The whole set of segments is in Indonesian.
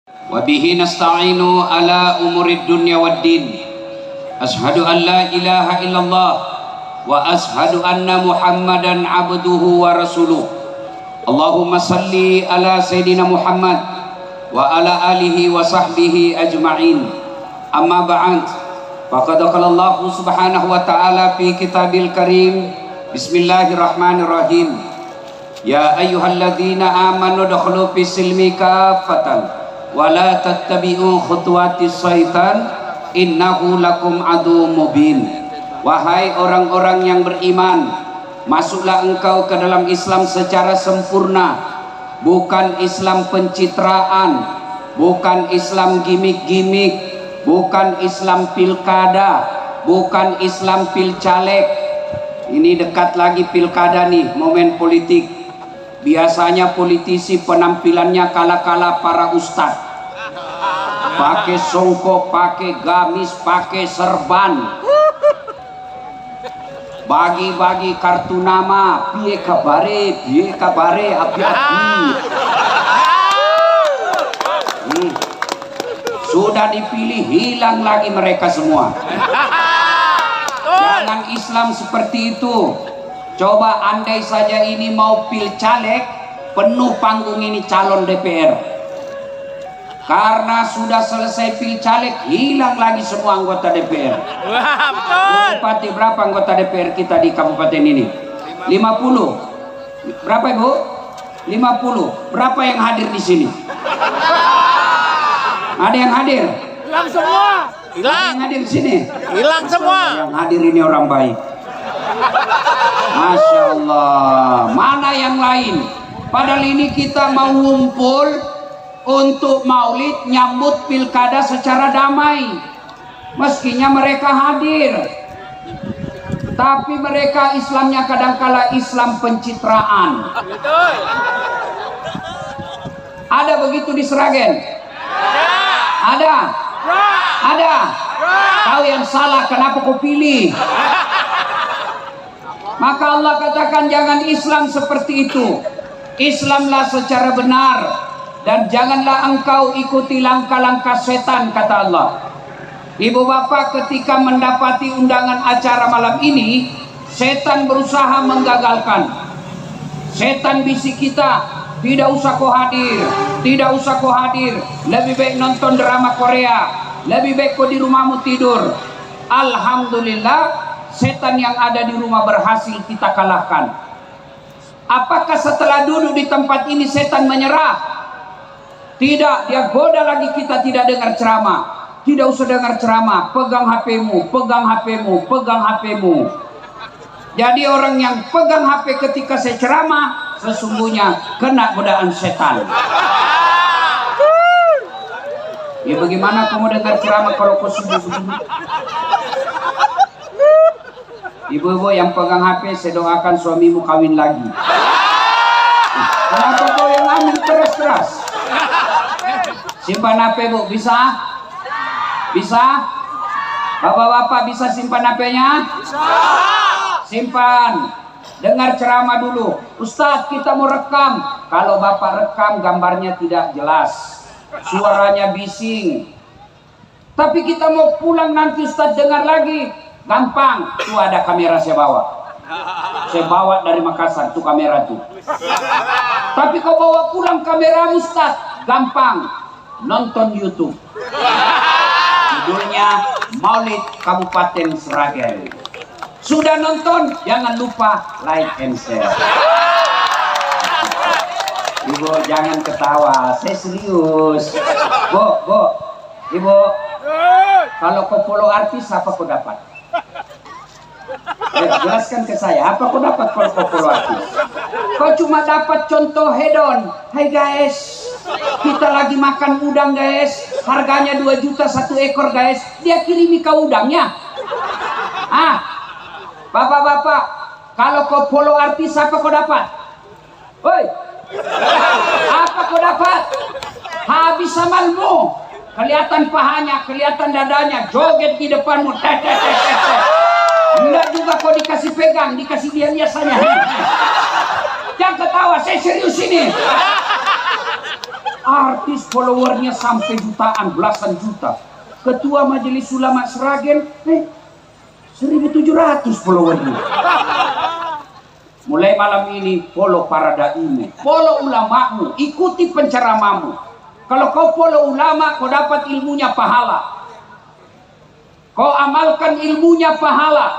Wabihi nasta'inu ala umurid dunya waddin. Ashhadu an la ilaha illallah wa ashhadu anna Muhammadan abduhu wa rasuluh. Allahumma salli ala Sayyidina Muhammad wa ala alihi wa sahbihi ajma'in. Amma ba'd. Faqad qala Allah subhanahu wa ta'ala fi kitabil karim. Bismillahirrahmanirrahim. Ya ayyuhalladzina amanu dakhulu fis silmi kaffatan wa la tattabi'u khutuwatis syaitan innahu lakum aduwwum mubin. Wahai orang-orang yang beriman, masuklah engkau ke dalam Islam secara sempurna, bukan Islam pencitraan, bukan Islam gimmick-gimmick, bukan Islam pilkada, bukan Islam pilcaleg. Ini dekat lagi pilkada nih, momen politik. Biasanya politisi penampilannya kala-kala para ustadz, pakai songkok, pakai gamis, pakai serban, bagi-bagi kartu nama, piye kabare, api-api. Sudah dipilih, hilang lagi mereka semua. Jangan Islam seperti itu. Coba andai saja ini mau pilcaleg, penuh panggung ini calon DPR. Karena sudah selesai pilcaleg, hilang lagi semua anggota DPR. Bupati berapa anggota DPR kita di kabupaten ini? 50. Berapa Ibu? 50. Berapa yang hadir di sini? Ada yang hadir? Hilang semua. Hilang. Ada yang hadir di sini? Hilang semua. Yang hadir ini orang baik. Masya Allah. Mana yang lain? Padahal ini kita mau ngumpul untuk maulid nyambut pilkada secara damai. Meskinya mereka hadir, tapi mereka Islamnya kadangkala Islam pencitraan. Ada begitu di Sragen? Ada? Ada? Tahu yang salah kenapa kau pilih? Maka Allah katakan jangan Islam seperti itu. Islamlah secara benar, dan janganlah engkau ikuti langkah-langkah setan, kata Allah. Ibu bapak, ketika mendapati undangan acara malam ini, setan berusaha menggagalkan. Setan bisik kita, tidak usah kau hadir, tidak usah kau hadir, lebih baik nonton drama Korea, lebih baik kau di rumahmu tidur. Alhamdulillah, setan yang ada di rumah berhasil kita kalahkan. Apakah setelah duduk di tempat ini setan menyerah? Tidak, dia goda lagi kita tidak dengar ceramah. Tidak usah dengar ceramah, pegang HP-mu, pegang HP-mu, pegang HP-mu. Jadi orang yang pegang HP ketika saya ceramah, sesungguhnya kena godaan setan. Ya bagaimana kamu dengar ceramah kalau kau sungguh-sungguh? Ibu-ibu yang pegang HP, saya doakan suamimu kawin lagi. Kenapa kau yang amin keras-keras? Simpan HP Bu, bisa? Bisa? Bapak-bapak bisa simpan HP-nya? Bisa. Simpan. Dengar ceramah dulu. Ustadz, kita mau rekam. Kalau bapak rekam, gambarnya tidak jelas, suaranya bising. Tapi kita mau pulang nanti Ustadz dengar lagi. Gampang. Tuh ada kamera saya bawa. Saya bawa dari Makassar tuh kamera tuh. Tapi kau bawa pulang kamera Ustadz, gampang. Nonton YouTube. Judulnya Maulid Kabupaten Sragen. Sudah nonton, jangan lupa like and share. Ibu jangan ketawa, saya serius. Bu, Ibu, kalau kau follow artis apa kau dapat? Jelaskan ke saya, apa kau dapat kalau kau follow artis? Kau cuma dapat contoh hedon. Hai guys, kita lagi makan udang guys, harganya 2 juta 1 ekor guys. Dia kirimi kau udangnya. Bapak-bapak, kalau kau follow artis apa kau dapat? Woi, apa kau dapat? Habis amalmu. Kelihatan pahanya, kelihatan dadanya, joget di depanmu. Enggak juga kau dikasih pegang, dikasih dia biasanya. Jangan ketawa, saya serius ini. Artis followernya sampai jutaan, belasan juta. Ketua Majelis Ulama Sragen 1.700 followernya. Mulai malam ini follow para dai, follow ulamamu, ikuti penceramamu. Kalau kau follow ulama, kau dapat ilmunya pahala. Kau amalkan ilmunya pahala.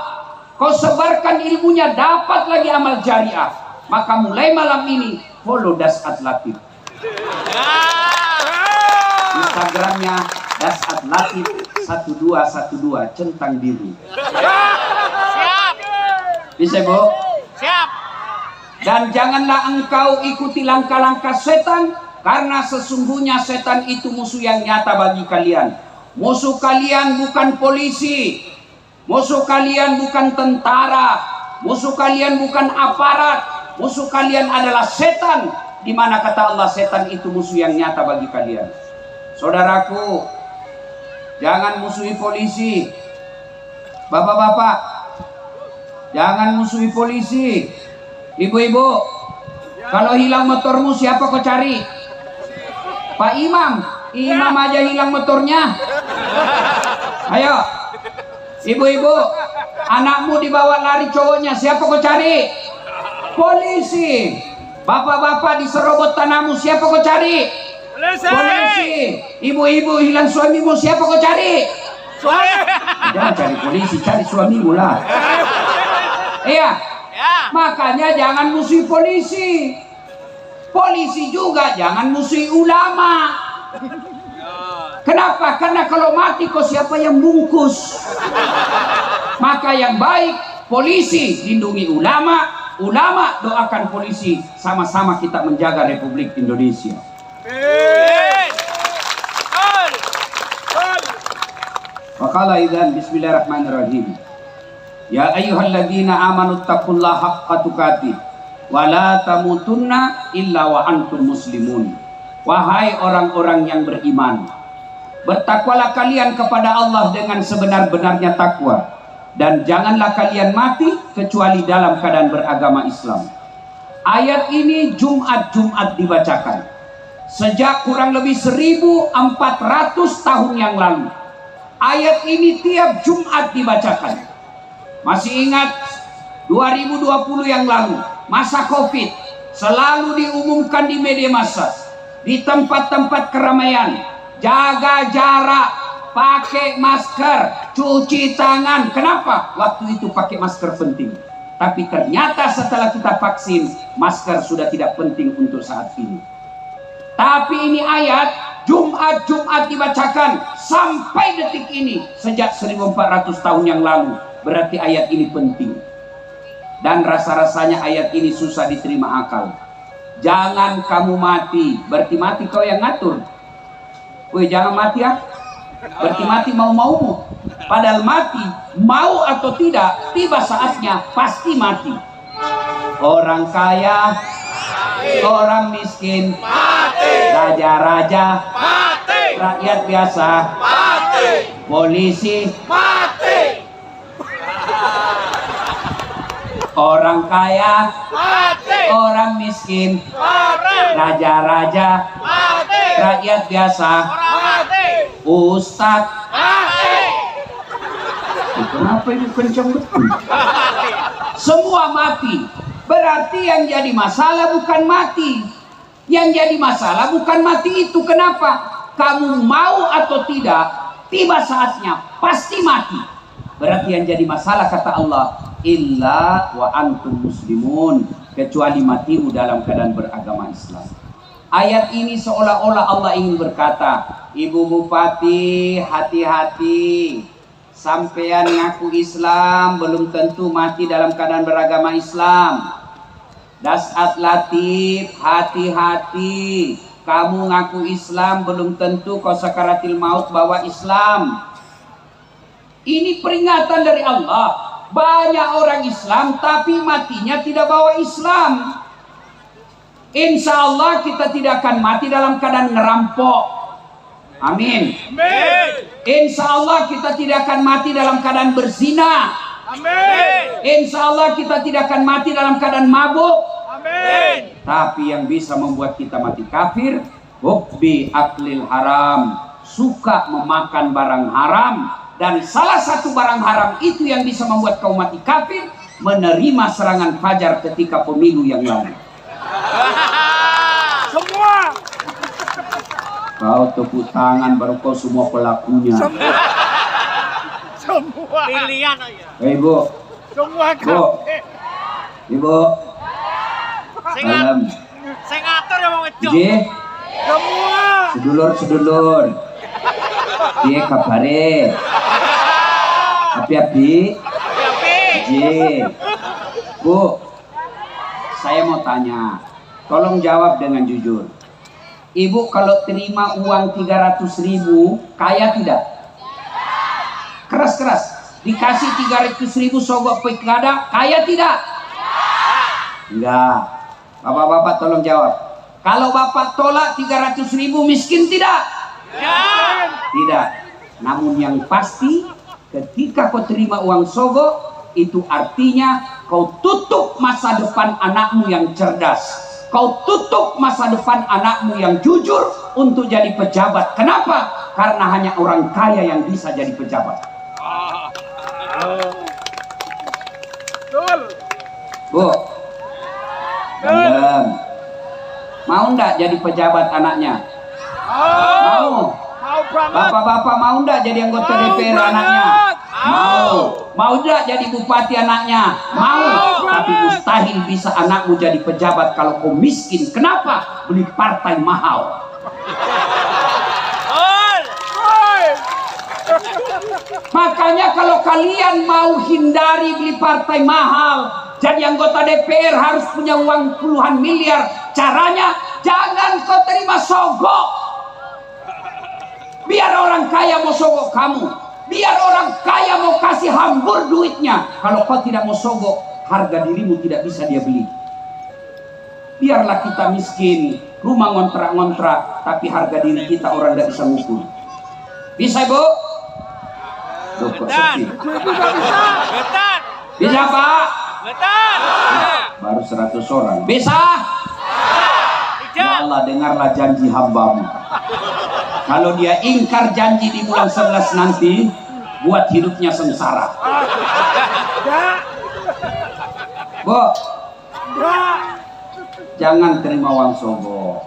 Kau sebarkan ilmunya, dapat lagi amal jariah. Maka mulai malam ini follow Dasat Latif. Instagramnya Dasat Latif 1212 centang biru. Siap. Bisa, Bu? Siap. Dan janganlah engkau ikuti langkah-langkah setan, karena sesungguhnya setan itu musuh yang nyata bagi kalian. Musuh kalian bukan polisi, musuh kalian bukan tentara, musuh kalian bukan aparat, musuh kalian adalah setan. Di mana kata Allah setan itu musuh yang nyata bagi kalian. Saudaraku, jangan musuhi polisi. Bapak-bapak, jangan musuhi polisi. Ibu-ibu, kalau hilang motormu siapa kau cari? Pak Imam, Imam aja hilang motornya. Ayo, ibu-ibu, anakmu dibawa lari cowoknya, siapa kau cari? Polisi. Bapak-bapak diserobot tanahmu, siapa kau cari? Polisi. Ibu-ibu hilang suamimu, siapa kau cari? Jangan cari polisi, cari suamimu lah. Iya. Makanya jangan musuhi polisi. Polisi juga jangan musuhi ulama. Kenapa? Karena kalau mati kok siapa yang bungkus? Maka yang baik polisi lindungi ulama, ulama doakan polisi. Sama-sama kita menjaga Republik Indonesia. Waqala idzan bismillahirrahmanirrahim. Ya ayyuhalladzina amanu taqullaha haqqa tuqatih wa la tamutunna illa wa antum muslimun. Wahai orang-orang yang beriman, bertakwalah kalian kepada Allah dengan sebenar-benarnya takwa, dan janganlah kalian mati kecuali dalam keadaan beragama Islam. Ayat ini Jumat-Jumat dibacakan sejak kurang lebih 1400 tahun yang lalu. Ayat ini tiap Jumat dibacakan. Masih ingat 2020 yang lalu, masa Covid, selalu diumumkan di media massa, di tempat-tempat keramaian, jaga jarak, pakai masker, cuci tangan. Kenapa? Waktu itu pakai masker penting. Tapi ternyata setelah kita vaksin, masker sudah tidak penting untuk saat ini. Tapi ini ayat Jumat-Jumat dibacakan sampai detik ini, sejak 1400 tahun yang lalu. Berarti ayat ini penting. Dan rasa-rasanya ayat ini susah diterima akal. Jangan kamu mati. Berarti mati kau yang ngatur. Woi, jangan mati ya. Berarti mati mau-maumu. Padahal mati, mau atau tidak, tiba saatnya pasti mati. Orang kaya mati. Orang miskin mati. Raja-raja mati. Rakyat biasa mati. Polisi mati. Orang kaya mati. Orang miskin mati. Raja-raja mati. Rakyat biasa mati. Ustadz mati. Kenapa ini kencang betul? Semua mati. Berarti yang jadi masalah bukan mati. Yang jadi masalah bukan mati itu. Kenapa? Kamu mau atau tidak, tiba saatnya pasti mati. Berarti yang jadi masalah kata Allah, illa wa antum muslimun, kecuali matimu dalam keadaan beragama Islam. Ayat ini seolah-olah Allah ingin berkata, Ibu Bupati hati-hati, sampean ngaku Islam belum tentu mati dalam keadaan beragama Islam. Dasat Latif hati-hati, kamu ngaku Islam belum tentu kau sakaratil maut bawa Islam. Ini peringatan dari Allah. Banyak orang Islam tapi matinya tidak bawa Islam. Insya Allah kita tidak akan mati dalam keadaan ngerampok. Amin. Amin. Insya Allah kita tidak akan mati dalam keadaan berzina. Amin. Insya Allah kita tidak akan mati dalam keadaan mabuk. Amin. Tapi yang bisa membuat kita mati kafir, hubbi aklil haram, suka memakan barang haram. Dan salah satu barang haram itu yang bisa membuat kau mati kafir, menerima serangan fajar ketika pemilu yang lalu. Semua. Kau tepuk tangan baru kau semua pelakunya. Semua. Pilihan aja. Ibu. Semua Bu. Ibu. Salam. Saya ngatur yang mau ngecok. J. Semua. Sedulur. Piye kabare? Api-api. J. Bu. Saya mau tanya. Tolong jawab dengan jujur. Ibu kalau terima uang 300.000 kaya tidak? Keras. Dikasih 300.000 sogok pilkada kaya tidak? Enggak. Bapak-bapak tolong jawab. Kalau bapak tolak 300.000 miskin tidak? Tidak. Namun yang pasti ketika kau terima uang sogok itu artinya kau tutup masa depan anakmu yang cerdas. Kau tutup masa depan anakmu yang jujur untuk jadi pejabat. Kenapa? Karena hanya orang kaya yang bisa jadi pejabat. Bu, Gandem, mau ndak jadi pejabat anaknya? Mau. Bapak-bapak mau ndak jadi anggota DPR anaknya? Mau ndak jadi bupati anaknya? Mau. Tapi mustahil bisa anakmu jadi pejabat kalau kau miskin. Kenapa? Beli partai mahal. Makanya kalau kalian mau hindari beli partai mahal, jadi anggota DPR harus punya uang puluhan miliar. Caranya jangan kau terima sogok. Biar orang kaya mau sogok kamu. Biar orang kaya mau kasih hambur duitnya. Kalau kau tidak mau sogok, harga dirimu tidak bisa dia beli. Biarlah kita miskin, rumah ngontrak-ngontrak, tapi harga diri kita orang tidak bisa ngukur. Bisa, Bu? Loh, kok sepi? Bisa, Pak? Baru 100 orang. Bisa? Ya Allah, dengarlah janji hambamu. Kalau dia ingkar janji di bulan 11 nanti, buat hidupnya sengsara. Bu, jangan terima uang sogok.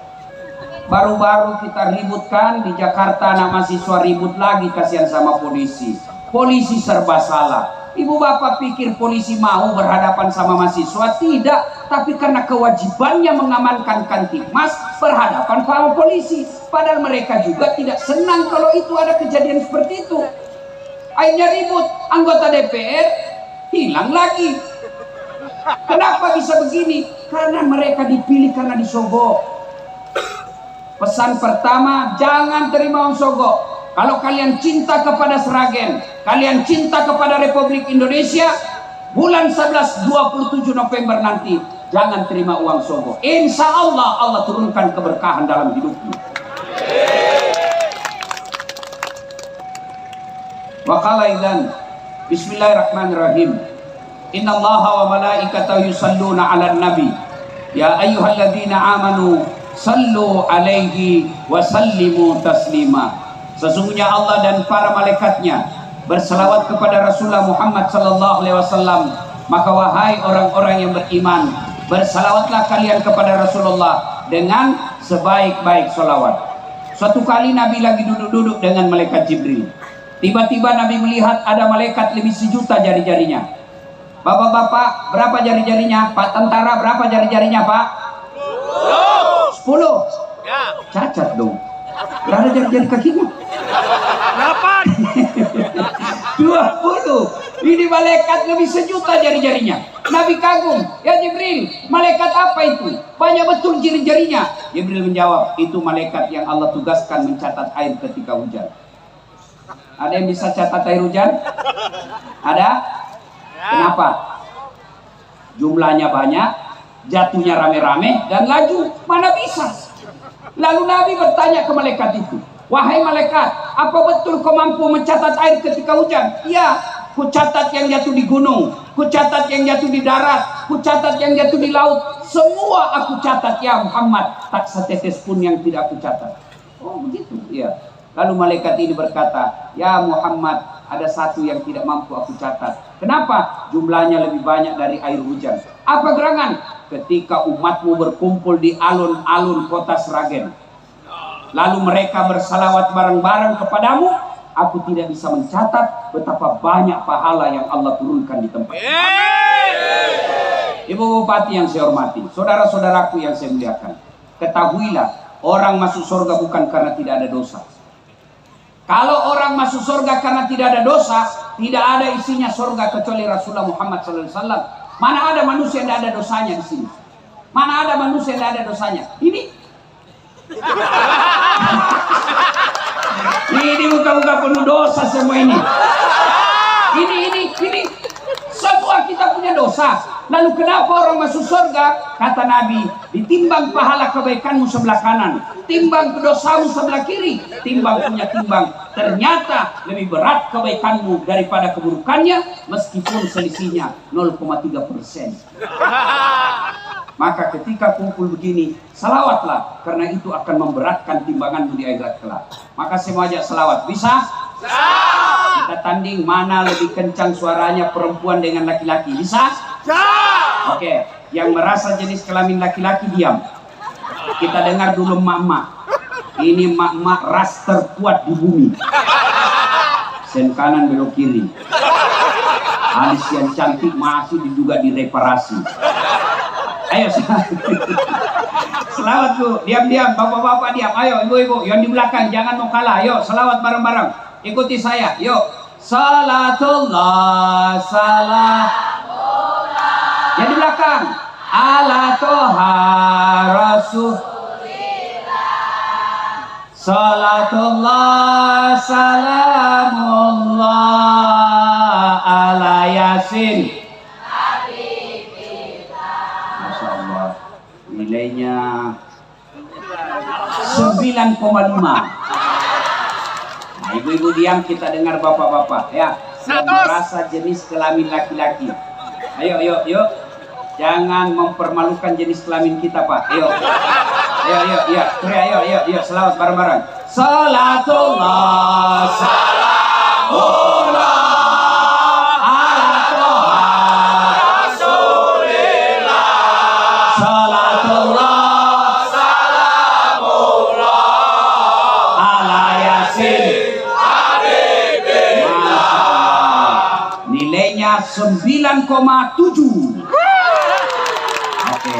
Baru-baru kita ributkan di Jakarta, anak mahasiswa ribut lagi, kasihan sama polisi. Polisi serba salah. Ibu bapak pikir polisi mau berhadapan sama mahasiswa? Tidak, tapi karena kewajibannya mengamankan Kamtibmas berhadapan sama polisi. Padahal mereka juga tidak senang kalau itu ada kejadian seperti itu. Akhirnya ribut, anggota DPR hilang lagi. Kenapa bisa begini? Karena mereka dipilih karena disogok. Pesan pertama, jangan terima uang sogok. Kalau kalian cinta kepada Sragen, kalian cinta kepada Republik Indonesia, bulan 11 27 November nanti jangan terima uang sogok. Insya Allah Allah turunkan keberkahan dalam hidupmu. Wa qala idzan bismillahirrahmanirrahim. Innallaha wa malaikatahu yusalluna 'alan nabi. Ya ayyuhalladzina amanu sallu 'alaihi wa sallimu taslima. Sesungguhnya Allah dan para malaikatnya berselawat kepada Rasulullah Muhammad sallallahu alaihi wasallam. Maka wahai orang-orang yang beriman, bersalawatlah kalian kepada Rasulullah dengan sebaik-baik salawat. Suatu kali Nabi lagi duduk-duduk dengan malaikat Jibril. Tiba-tiba Nabi melihat ada malaikat lebih 1.000.000 jari-jarinya. Bapak-bapak, berapa jari-jarinya? Pak tentara, berapa jari-jarinya, Pak? 10. Cacat dong. Gak ada jari-jari kakinya. 20. Ini malaikat lebih 1.000.000 jari-jarinya. Nabi kagum, ya Jibril, malaikat apa itu? Banyak betul jari-jarinya. Jibril menjawab, itu malaikat yang Allah tugaskan mencatat air ketika hujan. Ada yang bisa catat air hujan? Ada? Kenapa? Jumlahnya banyak, jatuhnya rame-rame, dan laju. Mana bisa? Lalu Nabi bertanya ke malaikat itu, wahai malaikat, apa betul kau mampu mencatat air ketika hujan? Iya, ku catat yang jatuh di gunung, ku ku catat yang jatuh di darat, ku catat yang jatuh di laut, semua aku catat ya Muhammad, tak setetes pun yang tidak aku catat. Oh begitu, ya. Lalu malaikat ini berkata, ya Muhammad, ada satu yang tidak mampu aku catat. Kenapa? Jumlahnya lebih banyak dari air hujan. Apa gerangan? Ketika umatmu berkumpul di alun-alun kota Sragen, lalu mereka bersalawat bareng-bareng kepadamu, aku tidak bisa mencatat betapa banyak pahala yang Allah turunkan di tempat. Ibu Bupati yang saya hormati, saudara-saudaraku yang saya muliakan, ketahuilah, orang masuk surga bukan karena tidak ada dosa. Kalau orang masuk surga karena tidak ada dosa, tidak ada isinya surga kecuali Rasulullah Muhammad SAW. Mana ada manusia yang tidak ada dosanya di sini? Mana ada manusia yang tidak ada dosanya? Ini muka-muka penuh dosa semua ini. Ini semua kita punya dosa. Lalu kenapa orang masuk surga? Kata Nabi, ditimbang pahala kebaikanmu sebelah kanan, timbang dosamu sebelah kiri, timbang punya timbang. Ternyata lebih berat kebaikanmu daripada keburukannya, meskipun selisihnya 0,3%. Maka ketika kumpul begini, salawatlah, karena itu akan memberatkan timbanganmu di akhirat kelak. Maka saya mau ajak salawat, bisa? Kita tanding mana lebih kencang suaranya perempuan dengan laki-laki, bisa? Oke, yang merasa jenis kelamin laki-laki diam. Kita dengar dulu mak-mak. Ini mak-mak ras terkuat di bumi. Sen kanan belok kiri. Alis yang cantik masih juga direparasi. Ayo selawat Bu, diam-diam, bapak-bapak diam. Ayo ibu-ibu yang di belakang jangan mau kalah. Ayo selawat bareng-bareng. Ikuti saya. Yuk. Salatullah salamullah. Yang di belakang. Ala toha rasulillah. Salatullah salamullah ala yasin. Masya Allah. Nilainya 9,5. Nah, ibu-ibu diam, kita dengar bapak-bapak ya. Yang merasa jenis kelamin laki-laki. Ayo, yuk. Jangan mempermalukan jenis kelamin kita, Pak. Ayo, ayo, selawat bareng-bareng. Salatullah salamullah ala toha rasulillah. Salatullah salamullah ala yasin. Nilainya 9,7. Oke.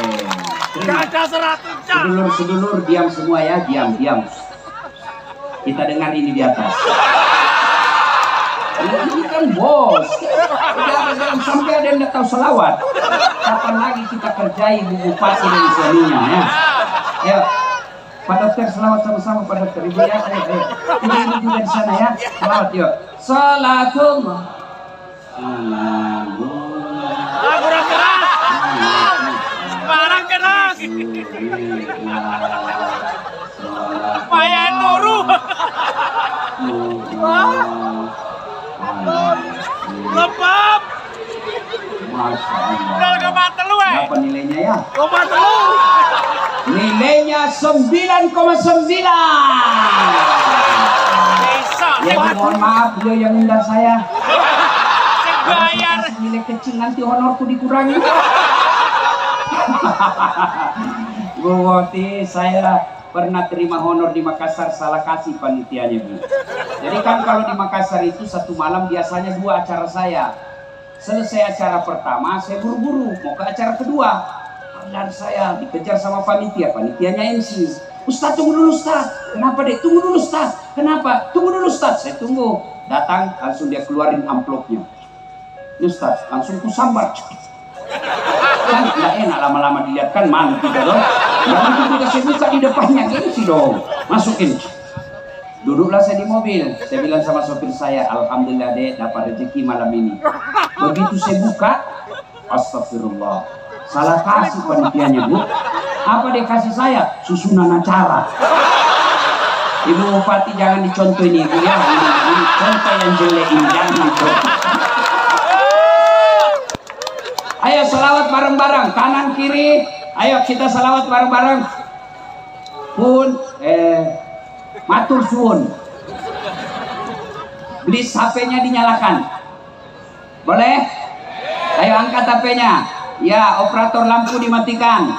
Sedulur-sedulur diam semua ya, diam. Kita dengar ini di atas. Ini kan bos. Sampai ada yang tidak tahu selawat. Kapan lagi kita kerjai Bu Bupati dan suaminya ya? Ayo, Pak Dokter selawat sama-sama Pak Dokter. Ibu ya, ayo. Ibu juga di sana ya. Selawat yuk. Salatullah. Kurang keras. Barang keras. Payah nuru. Lembab. Masya Allah. Udah kemat telu Berapa nilainya ya? Kemat telu. Nilainya 9,9. Bisa. Ya mohon maaf beliau yang undang saya. Bayar. Nilai kecil nanti honorku dikurangi. Bu Wati, saya pernah terima honor di Makassar, salah kasih panitianya Bu. Jadi kan kalau di Makassar itu satu malam biasanya 2 acara saya. Selesai acara pertama saya buru-buru mau ke acara kedua. Dan saya dikejar sama panitianya MC. Ustaz tunggu dulu Ustaz. Kenapa dek? Tunggu dulu Ustaz. Kenapa? Tunggu dulu Ustaz. Saya tunggu. Datang langsung dia keluarin amplopnya. Ini Ustaz, langsung kusambar. Kan nggak enak lama-lama dilihat kan malu juga dong. Yang itu juga saya buka di depannya gengsi dong. Masukin. Duduklah saya di mobil. Saya bilang sama sopir saya, alhamdulillah dek dapat rezeki malam ini. Begitu saya buka, astagfirullah. Salah kasih panitianya Bu. Apa dia kasih saya? Susunan acara. Ibu Bupati jangan dicontoh ini Ibu ya. Ini contoh yang jelek ini jangan dicontoh. Ayo selawat bareng-bareng, kanan kiri. Ayo kita selawat bareng-bareng. Pun matur suwun. Please HP-nya dinyalakan. Boleh? Ayo angkat HP-nya. Ya, operator lampu dimatikan.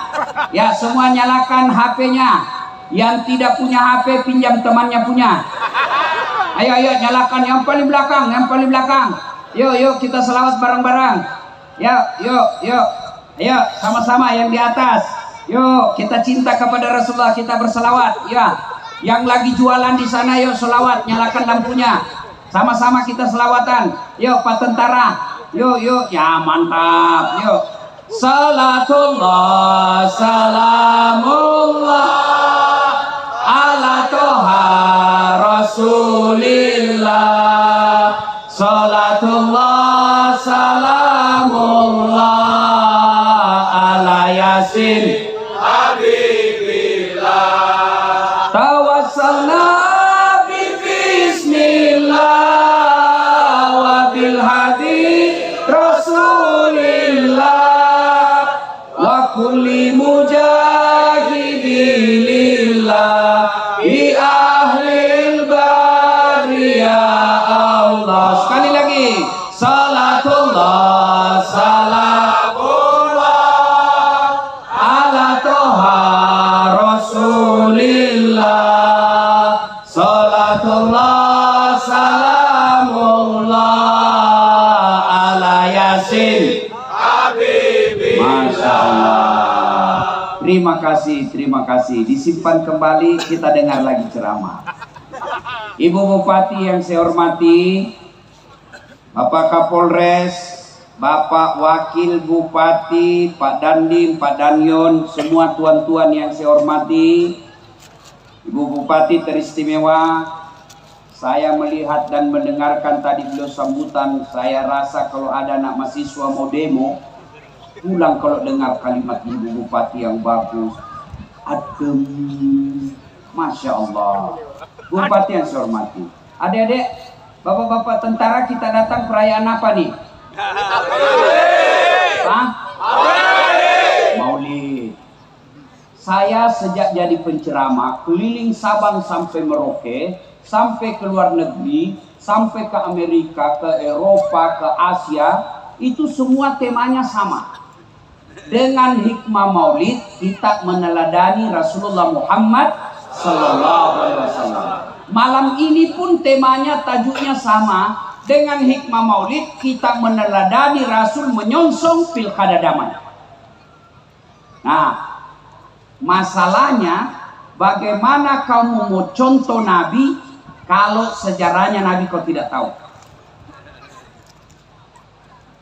Ya, semua nyalakan HP-nya. Yang tidak punya HP pinjam temannya punya. Ayo nyalakan yang paling belakang, yang paling belakang. Yuk kita selawat bareng-bareng. Yuk. Ayo sama-sama yang di atas. Yuk kita cinta kepada Rasulullah, kita berselawat. Ya, yang lagi jualan di sana yuk selawat, nyalakan lampunya. Sama-sama kita selawatan. Yuk Pak Tentara. Yuk. Ya mantap. Yuk. Salatullah, salamullah ala toha rasulillah. Salatullah, salamullah ala yasin habibillah. Tawassalna bi bismillah wa bil hadi rasulillah wa kulli mujahidilillah bi ahlil bariyah Allah. Sekali lagi. Salatullah, salamullah ala toha rasulillah. Salatullah, salamullah ala yasin habibillah. Masya Allah. Terima kasih. Disimpan kembali, kita dengar lagi ceramah. Ibu Bupati yang saya hormati, Bapak Kapolres, Bapak Wakil Bupati, Pak Dandim, Pak Danyon, semua tuan-tuan yang saya hormati, Ibu Bupati teristimewa. Saya melihat dan mendengarkan tadi beliau sambutan, saya rasa kalau ada anak mahasiswa mau demo, pulang kalau dengar kalimat Ibu Bupati yang bagus, adem, Masya Allah. Bupati yang saya hormati, adik-adik, bapak-bapak tentara, kita datang perayaan apa nih? Maulid. Saya sejak jadi penceramah keliling Sabang sampai Merauke, sampai ke luar negeri, sampai ke Amerika, ke Eropa, ke Asia, itu semua temanya sama. Dengan hikmah Maulid kita meneladani Rasulullah Muhammad Sallallahu Alaihi Wasallam. Malam ini pun temanya, tajuknya sama. Dengan hikmah Maulid kita meneladani Rasul menyongsong pilkada damai. Nah, masalahnya bagaimana kamu mau contoh Nabi kalau sejarahnya Nabi kau tidak tahu?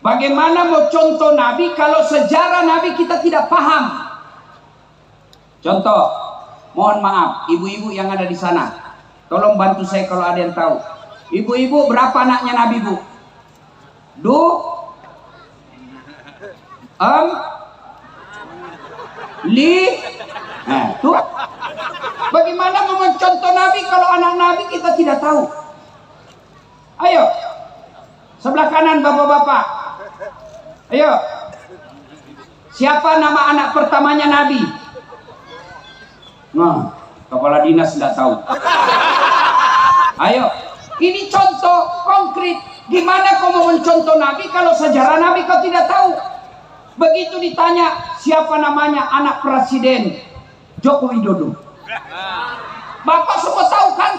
Bagaimana mau contoh Nabi kalau sejarah Nabi kita tidak paham? Contoh, mohon maaf, ibu-ibu yang ada di sana, tolong bantu saya kalau ada yang tahu. Ibu-ibu, berapa anaknya Nabi, Bu? Tuh. Bagaimana mau mencontoh Nabi kalau anak Nabi kita tidak tahu? Ayo, sebelah kanan bapak-bapak. Ayo, siapa nama anak pertamanya Nabi? Nah, kepala dinas tidak tahu. Ayo, ini contoh konkret. Gimana kau mau mencontoh Nabi kalau sejarah Nabi kau tidak tahu? Begitu ditanya siapa namanya anak presiden Joko Widodo, bapak semua tahu kan?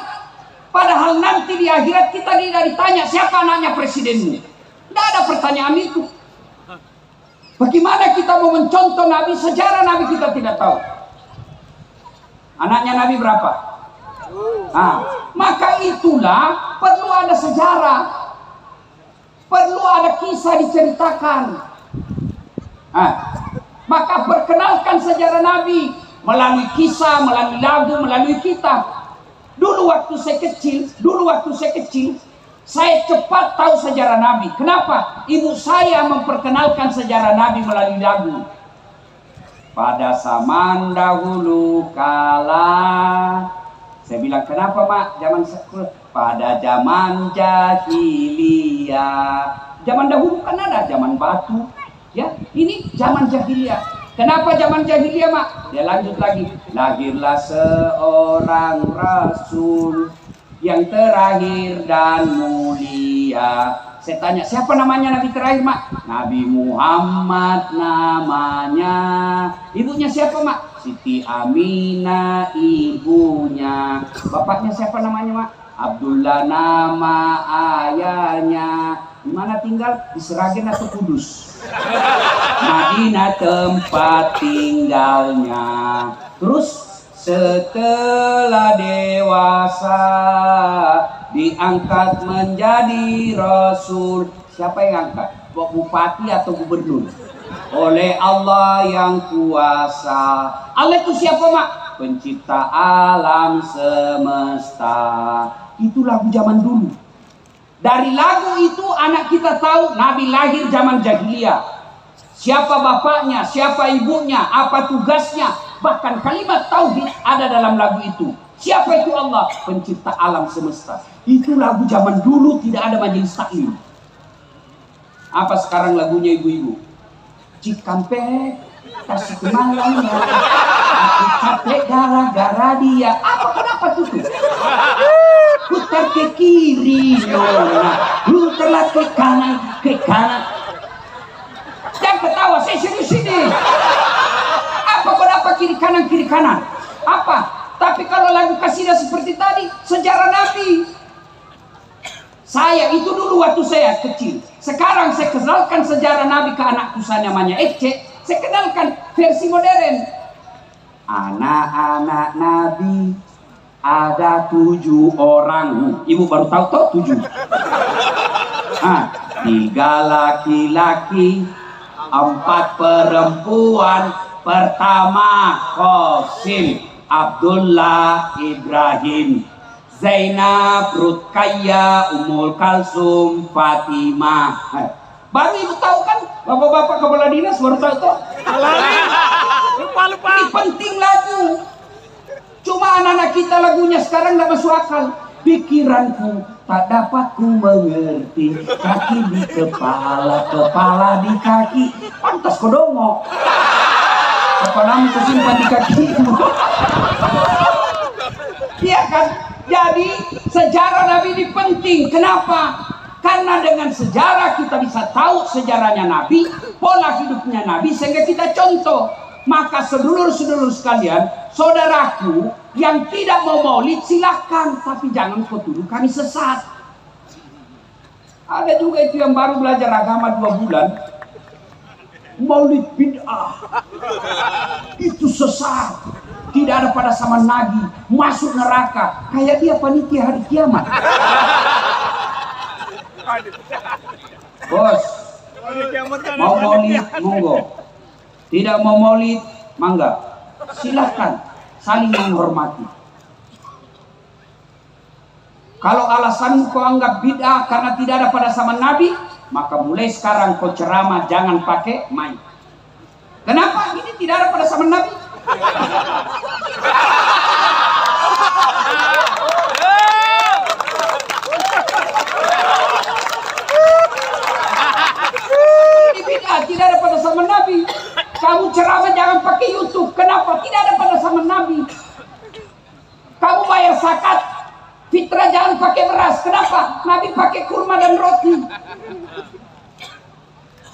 Padahal nanti di akhirat kita tidak ditanya siapa anaknya presidenmu. Tidak ada pertanyaan itu. Bagaimana kita mau mencontoh Nabi, sejarah Nabi kita tidak tahu? Anaknya Nabi berapa? Nah, maka itulah perlu ada sejarah, perlu ada kisah diceritakan. Nah, maka perkenalkan sejarah Nabi melalui kisah, melalui lagu, melalui kitab. Dulu waktu saya kecil, saya cepat tahu sejarah Nabi. Kenapa? Ibu saya memperkenalkan sejarah Nabi melalui lagu. Pada zaman dahulu kala. Saya bilang, kenapa mak? Pada zaman jahiliyah. Zaman dahulu kan ada zaman batu, Ya, ini zaman jahiliyah. Kenapa zaman jahiliyah, Mak? Dia lanjut lagi. Lahirlah seorang rasul yang terakhir dan mulia. Saya tanya, siapa namanya Nabi terakhir, Mak? Nabi Muhammad namanya. Ibunya siapa, Mak? Siti Aminah ibunya. Bapaknya siapa namanya, Mak? Abdullah nama ayahnya. Di mana tinggal? Di Seragen atau Kudus? Madinah tempat tinggalnya. Terus setelah dewasa diangkat menjadi rasul. Siapa yang angkat? Bupati atau gubernur? Oleh Allah yang kuasa. Allah itu siapa, Mak? Pencipta alam semesta. Itu lagu zaman dulu. Dari lagu itu anak kita tahu Nabi lahir zaman jahiliyah. Siapa bapaknya, siapa ibunya, apa tugasnya. Bahkan kalimat tauhid ada dalam lagu itu. Siapa itu Allah? Pencipta alam semesta. Itu lagu zaman dulu, tidak ada majelis taklim. Apa sekarang lagunya ibu-ibu? Cikampek, kasih kemalang ya. Aku capek gara-gara dia. Apa kenapa tuh? Putar ke kiri, nona. Putarlah ke kanan, ke kanan. Jangan ketawa, saya serius ini. Apa kenapa kiri kanan? Apa? Tapi kalau lagu kasidah seperti tadi, sejarah Nabi. Saya itu dulu waktu saya kecil. Sekarang saya kenalkan sejarah Nabi ke anakku, saya namanya Ece. Saya kenalkan versi modern. Anak-anak Nabi ada 7 orang. Ibu baru tahu toh 7. 3 laki-laki, 4 perempuan. Pertama Qasim, Abdullah, Ibrahim, Zainab, Ruqayyah, Ummul Kalsum, Fatimah. Baru ibu tahu kan? Bapak-bapak kepala dinas baru tahu toh. Lupa. Ini penting lagu. Cuma anak-anak kita lagunya sekarang tidak masuk akal. Pikiranku tak dapat ku mengerti. Kaki di kepala, kepala di kaki. Pantas kodongo. Kepalamu kesimpan di kakimu. Iya kan? Jadi sejarah Nabi ini penting. Kenapa? Karena dengan sejarah kita bisa tahu sejarahnya Nabi, pola hidupnya Nabi, sehingga kita contoh. Maka sedulur-sedulur sekalian, saudaraku yang tidak mau maulid silahkan, tapi jangan kau tuduh kami sesat. Ada juga itu yang baru belajar agama 2 bulan, maulid bid'ah, itu sesat, tidak ada pada zaman Nabi, masuk neraka, kayak dia panitia hari kiamat. Bos, mau maulid monggo, tidak mau maulid mangga, silahkan, saling menghormati. Kalau alasan kau anggap bid'ah karena tidak ada pada zaman Nabi, maka mulai sekarang kau ceramah jangan pakai mic. Kenapa? Ini tidak ada pada zaman Nabi. Ini bid'ah, tidak ada pada zaman Nabi. Kamu ceramah jangan pakai YouTube. Kenapa? Tidak ada pada zaman Nabi. Kamu bayar zakat, fitrah jangan pakai beras. Kenapa? Nabi pakai kurma dan roti.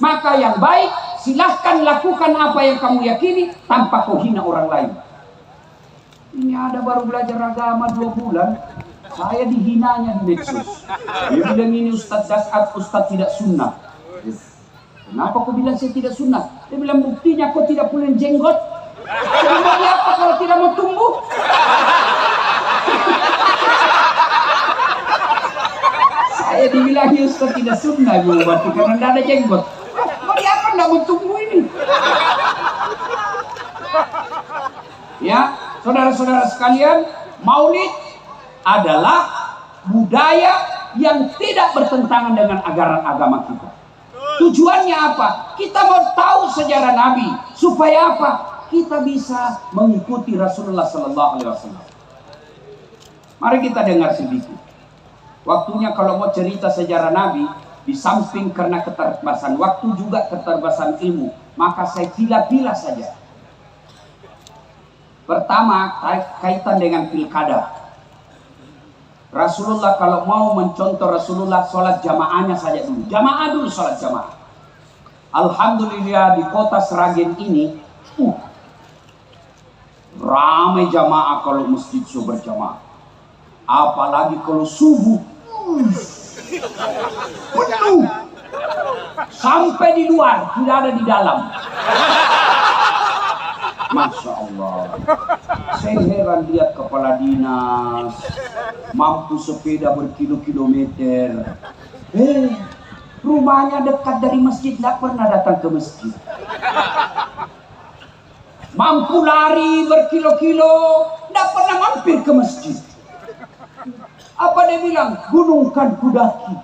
Maka yang baik, silahkan lakukan apa yang kamu yakini tanpa kau hina orang lain. Ini ada baru belajar agama 2 bulan, saya dihinanya di medsos. Dia bilang ini Ustadz Dasat, Ustadz tidak sunnah. Kenapa kau bilang saya tidak sunnah? Dia bilang buktinya kau tidak punya jenggot. Jadi mau apa kalau tidak mau tumbuh? Saya dibilang Ustadz tidak sunnah, berarti karena tidak ada jenggot. Mau apa tidak mau tumbuh ini? Ya, saudara-saudara sekalian, maulid adalah budaya yang tidak bertentangan dengan ajaran agama kita. Tujuannya apa? Kita mau tahu sejarah Nabi supaya apa? Kita bisa mengikuti Rasulullah Sallallahu Alaihi Wasallam. Mari kita dengar sedikit. Waktunya kalau mau cerita sejarah Nabi, Di samping karena keterbatasan waktu juga keterbatasan ilmu, maka saya pilih-pilih saja. Pertama, kaitan dengan pilkada. Rasulullah kalau mau mencontoh Rasulullah sholat jamaahnya saja dulu. Jamaah dulu, sholat jamaah. Alhamdulillah di kota Sragen ini ramai jamaah kalau masjid subuh berjamaah. Apalagi kalau subuh penuh sampai di luar, tidak ada di dalam. Masya Allah, saya heran lihat kepala dinas mampu sepeda berkilo-kilometer, rumahnya dekat dari masjid, tidak pernah datang ke masjid. Mampu lari berkilo-kilo, tidak pernah mampir ke masjid. Apa dia bilang? Gunung kan ku daki,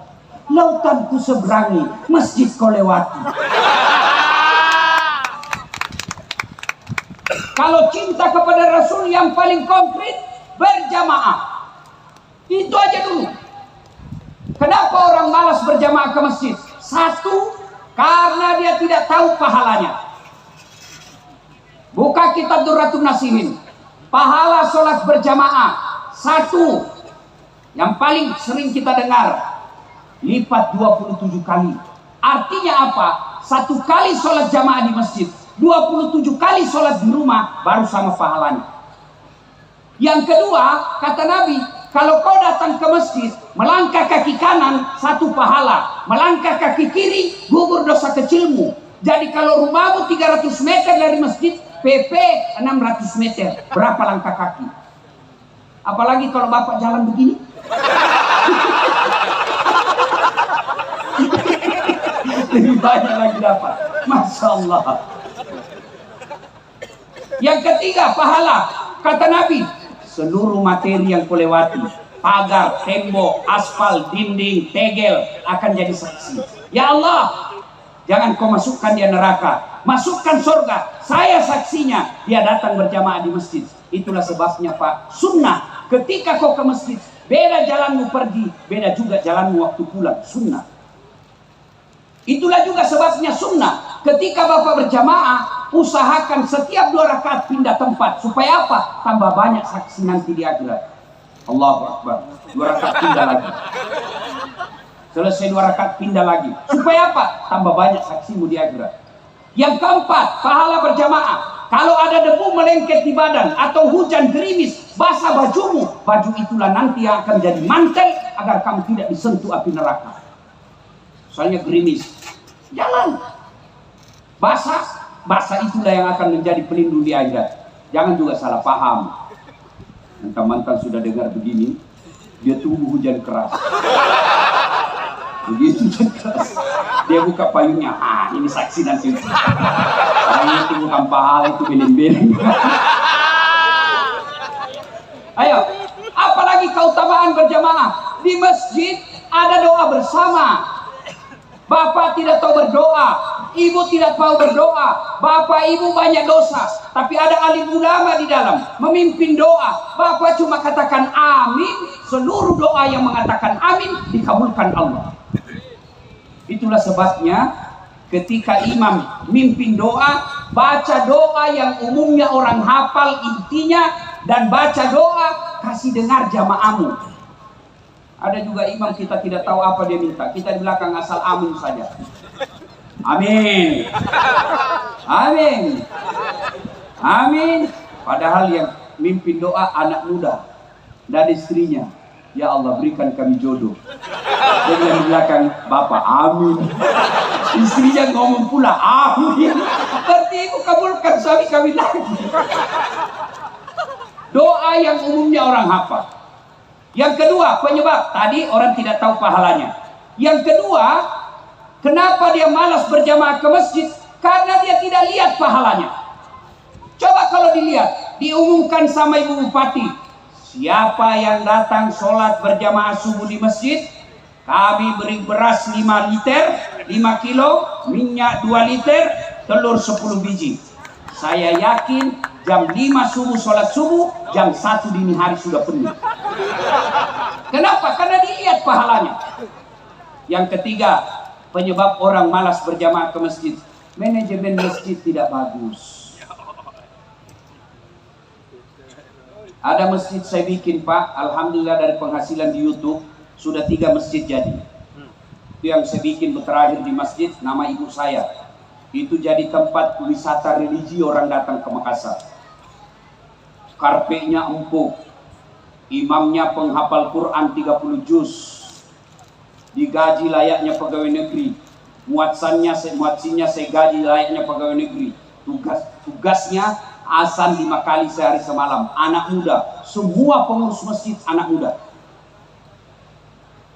lautan ku seberangi, masjid kau lewati. Kalau cinta kepada Rasul yang paling konkret, berjamaah. Itu aja dulu. Kenapa orang malas berjamaah ke masjid? Satu, karena dia tidak tahu pahalanya. Buka kitab Durratun Nasihin. Pahala sholat berjamaah. Satu, yang paling sering kita dengar, lipat 27 kali. Artinya apa? Satu kali sholat jamaah di masjid, 27 kali sholat di rumah, baru sama pahalanya. Yang kedua, kata Nabi, kalau kau datang ke masjid, melangkah kaki kanan, satu pahala. Melangkah kaki kiri, gugur dosa kecilmu. Jadi kalau rumahmu 300 meter dari masjid, PP 600 meter. Berapa langkah kaki? Apalagi kalau bapak jalan begini. Lebih banyak lagi dapat. Masya Allah. Yang ketiga, pahala. Kata Nabi, seluruh materi yang kau lewati, pagar, tembok, aspal, dinding, tegel, akan jadi saksi. Ya Allah, jangan kau masukkan dia neraka, masukkan surga. Saya saksinya, dia datang berjamaah di masjid. Itulah sebabnya Pak, sunnah. Ketika kau ke masjid, beda jalanmu pergi, beda juga jalanmu waktu pulang. Sunnah. Itulah juga sebabnya sunnah. Ketika Bapak berjamaah, usahakan setiap 2 rakaat pindah tempat. Supaya apa? Tambah banyak saksi nanti di akhirat. Allahu Akbar. 2 rakaat pindah lagi. Selesai 2 rakaat pindah lagi. Supaya apa? Tambah banyak saksimu di akhirat. Yang keempat, pahala berjamaah. Kalau ada debu melengket di badan atau hujan gerimis basah bajumu, baju itulah nanti yang akan jadi mantel agar kamu tidak disentuh api neraka. Soalnya gerimis, jalan basah itulah yang akan menjadi pelindung di akhirat. Jangan juga salah paham. Mantan-mantan sudah dengar begini, dia tunggu hujan keras. Begitu hujan keras, dia buka payungnya. Ini saksi nanti. Itu bukan pahala, itu beleng-beleng. Ayo, apalagi keutamaan berjamaah di masjid, ada doa bersama. Bapak tidak tahu berdoa, ibu tidak tahu berdoa, bapak ibu banyak dosa, tapi ada alim ulama di dalam memimpin doa. Bapak cuma katakan amin, seluruh doa yang mengatakan amin dikabulkan Allah. Itulah sebabnya ketika imam mimpin doa, baca doa yang umumnya orang hafal intinya, dan baca doa kasih dengar jamaahmu. Ada juga imam kita tidak tahu apa dia minta, kita di belakang asal amin saja. Amin, amin, amin. Padahal yang mimpin doa anak muda dan istrinya. Ya Allah, berikan kami jodoh. Dia bilang di belakang, Bapak amin. Istrinya ngomong pula amin. Berarti ibu kabulkan suami kami lagi. Doa yang umumnya orang hafal. Yang kedua, penyebab tadi orang tidak tahu pahalanya. Yang kedua, kenapa dia malas berjamaah ke masjid? Karena dia tidak lihat pahalanya. Coba kalau dilihat, diumumkan sama Ibu Bupati, siapa yang datang sholat berjamaah subuh di masjid, kami beri beras 5 liter, 5 kilo, minyak 2 liter, telur 10 biji. Saya yakin jam 5 subuh sholat subuh, jam 1 dini hari sudah penuh. Kenapa? Karena dilihat pahalanya. Yang ketiga, penyebab orang malas berjamaah ke masjid, manajemen masjid tidak bagus. Ada masjid saya bikin Pak, alhamdulillah dari penghasilan di YouTube sudah 3 masjid jadi. Itu yang saya bikin terakhir di masjid, nama ibu saya. Itu jadi tempat wisata religi orang datang ke Makassar. Karpetnya empuk, imamnya penghafal Quran 30 juz, digaji layaknya pegawai negeri, muatsinya saya gaji layaknya pegawai negeri. Tugasnya azan 5 kali sehari semalam. Anak muda, semua pengurus masjid anak muda.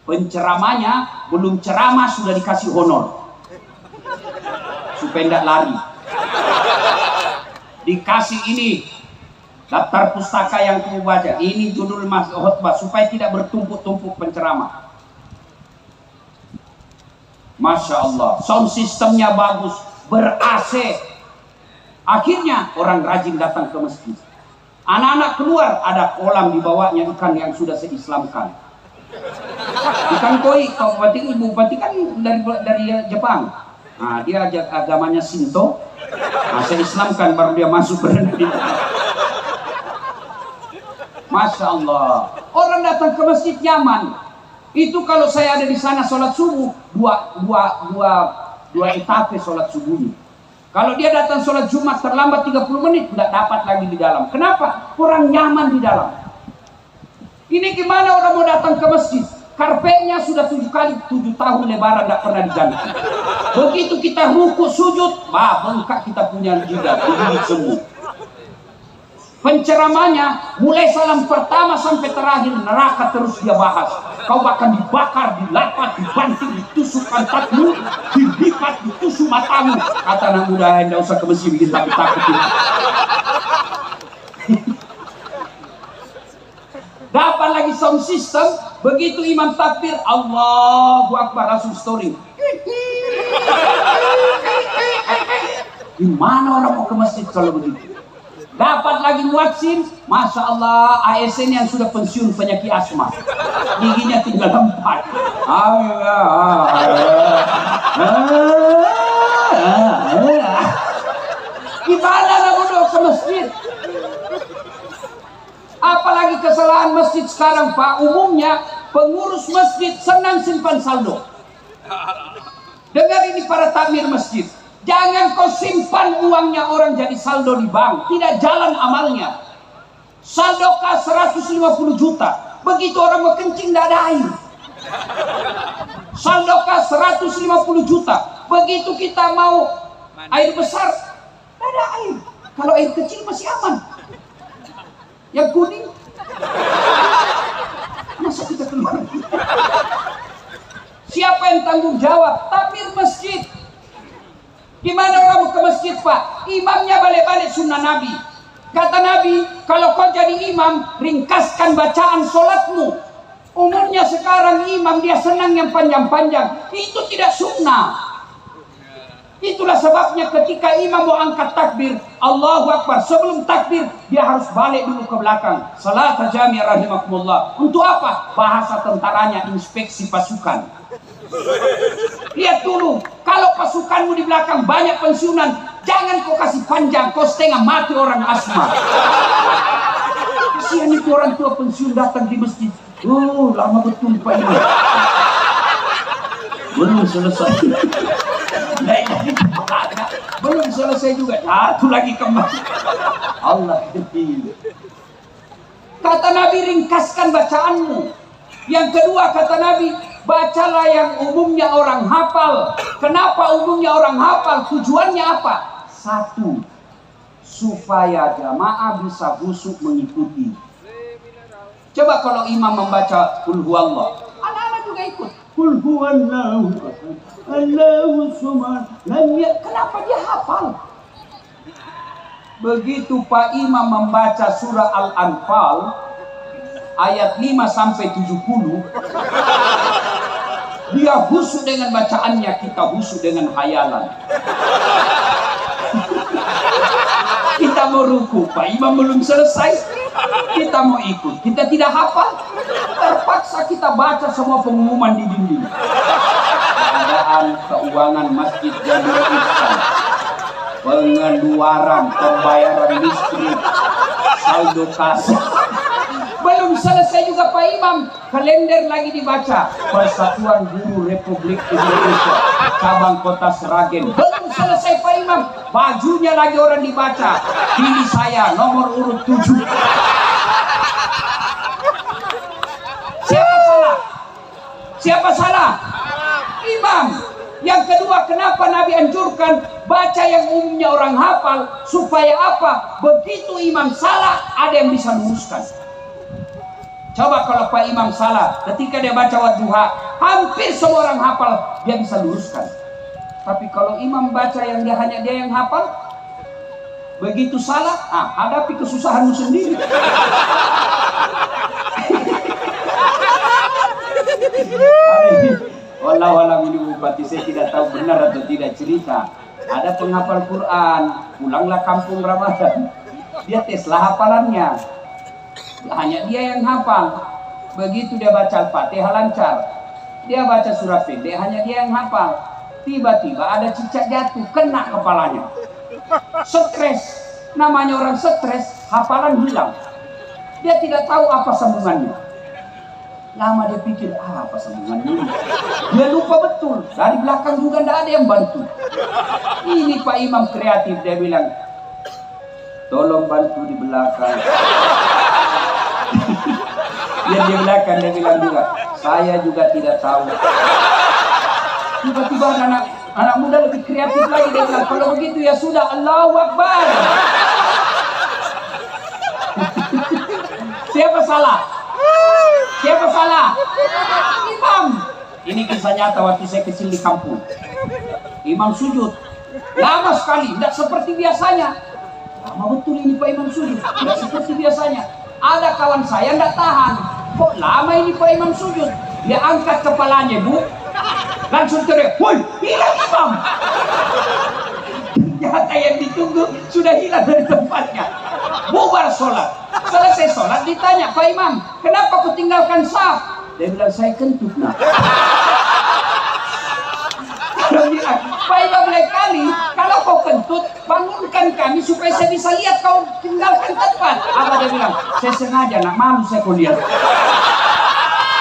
Penceramanya belum ceramah sudah dikasih honor supaya tidak lari. Dikasih ini daftar pustaka yang kamu baca, ini judul khutbah, supaya tidak bertumpuk-tumpuk penceramah. Masya Allah, sound systemnya bagus, ber-AC. Akhirnya orang rajin datang ke masjid. Anak-anak keluar, ada kolam di bawahnya ikan yang sudah seislamkan. Ikan koi, ibu bupati kan dari Jepang. Nah, dia agamanya Shinto. Nah, saya islamkan baru dia masuk berenang. Masya Allah, orang datang ke masjid nyaman. Itu kalau saya ada di sana sholat subuh, dua etape sholat subuhnya. Kalau dia datang sholat Jumat terlambat 30 menit, tidak dapat lagi di dalam. Kenapa? Kurang nyaman di dalam. Ini gimana orang mau datang ke masjid? Karpetnya sudah 7 tahun lebaran tidak pernah diganti. Begitu kita ruku sujud, bengkak kita punya jidat, digigit semua. Penceramanya mulai salam pertama sampai terakhir neraka terus dia bahas. Kau akan dibakar, dilapat, dibanting, ditusuk pantatmu, dilipat, ditusuk matamu. Kata anak muda, tidak usah ke masjid bikin takut-takut. Dapat lagi sound system, begitu imam takbir, Allahu Akbar, langsung story. Gimana orang mau ke masjid kalau begitu? Dapat lagi muadzin, Masya Allah, ASN yang sudah pensiun penyakit asma, giginya tinggal 4. Gimana mau ke masjid? Apalagi kesalahan masjid sekarang Pak, umumnya pengurus masjid senang simpan saldo. Dengar ini para takmir masjid, jangan kau simpan uangnya orang jadi saldo di bank, tidak jalan amalnya. Saldo kah 150 juta, begitu orang mau kencing tidak ada air. Saldo kah 150 juta, begitu kita mau air besar tidak ada air. Kalau air kecil masih aman. Yang kuning masa kita keluar? Siapa yang tanggung jawab? Takmir masjid. Gimana orang ke masjid Pak? Imamnya balik-balik sunnah Nabi. Kata Nabi, kalau kau jadi imam, ringkaskan bacaan sholatmu. Umumnya sekarang imam dia senang yang panjang-panjang. Itu tidak sunnah. Itulah sebabnya ketika imam mau angkat takbir, Allahu Akbar, sebelum takbir dia harus balik dulu ke belakang. Salat jami' rahimakumullah. Untuk apa? Bahasa tentaranya inspeksi pasukan. Lihat dulu, kalau pasukanmu di belakang banyak pensiunan, jangan kau kasih panjang, kau setengah mati orang asma. Kasihan itu orang tua pensiun datang di masjid. Lama betul Pak ini. Belum selesai. Belum selesai juga, satu lagi kembali. Allah kecil. Kata Nabi, ringkaskan bacaanmu. Yang kedua kata Nabi, bacalah yang umumnya orang hafal. Kenapa umumnya orang hafal? Tujuannya apa? 1, supaya jamaah bisa khusyuk mengikuti. Coba kalau imam membaca Qul huwallah, anak-anak juga ikut. Qul huwallahu ahad, Allahu samad, kenapa dia hafal? Begitu Pak Imam membaca surah Al-Anfal ayat 5 sampai 70, dia khusyuk dengan bacaannya, kita khusyuk dengan hayalan. Kita mau ruku, Pak Imam belum selesai, kita mau ikut, kita tidak hafal, terpaksa kita baca semua pengumuman di dinding. keadaan keuangan Masjid Jamiul Ihsan, pengeluaran, pembayaran listrik, saldo kas. Belum selesai juga Pak Imam, kalender lagi dibaca. Persatuan Guru Republik Indonesia cabang Kota Sragen. Belum selesai Pak Imam, bajunya lagi orang dibaca. Pilih saya nomor urut 7. Siapa salah? Siapa salah? Imam. Yang kedua, kenapa Nabi anjurkan baca yang umumnya orang hafal, supaya apa? Begitu imam salah, ada yang bisa luruskan. Coba kalau Pak Imam salah ketika dia baca wadduha, hampir semua orang hafal dia bisa luruskan. Tapi kalau imam baca yang hanya dia yang hafal, begitu salah, hadapi kesusahanmu sendiri. Wallahualam, ini bupati saya tidak tahu benar atau tidak cerita. Ada penghafal Quran, pulanglah kampung Ramadan, dia teslah hafalannya. Hanya dia yang hafal. Begitu dia baca Al-Fatihah lancar, dia baca surah pendek, hanya dia yang hafal. Tiba-tiba ada cicak jatuh, kena kepalanya. Stres, namanya orang stres, hafalan hilang. Dia tidak tahu apa sambungannya. Lama dia pikir, apa sambungannya ini? Dia lupa betul, dari belakang juga tidak ada yang bantu. Ini Pak Imam kreatif, dia bilang, tolong bantu di belakang. Yang di belakang dia bilang juga, saya juga tidak tahu. Tiba-tiba anak muda lebih kreatif lagi, dia bilang, kalau begitu ya sudah, Allahu Akbar. Siapa salah? Siapa salah? Imam. Ini kisah nyata waktu saya kecil di kampung. Imam sujud lama sekali, tidak seperti biasanya. Lama betul ini Pak Imam sujud, tidak seperti biasanya. Ada kawan saya tidak tahan, kok lama ini Pak Imam sujud. Dia angkat kepalanya, Bu, langsung teriak, "Woi, hilang Imam!" Ternyata yang ditunggu sudah hilang dari tempatnya. Bubar sholat. Selesai sholat ditanya, "Pak Imam, kenapa kau tinggalkan saf?" Dia bilang, "Saya kentut, nak." Bilang, "Pak Imam, lain kali kalau kau kentut, bangunkan kami supaya saya bisa lihat kau tinggalkan tempat." Apa dia bilang? "Saya sengaja, nak, malu saya kau lihat."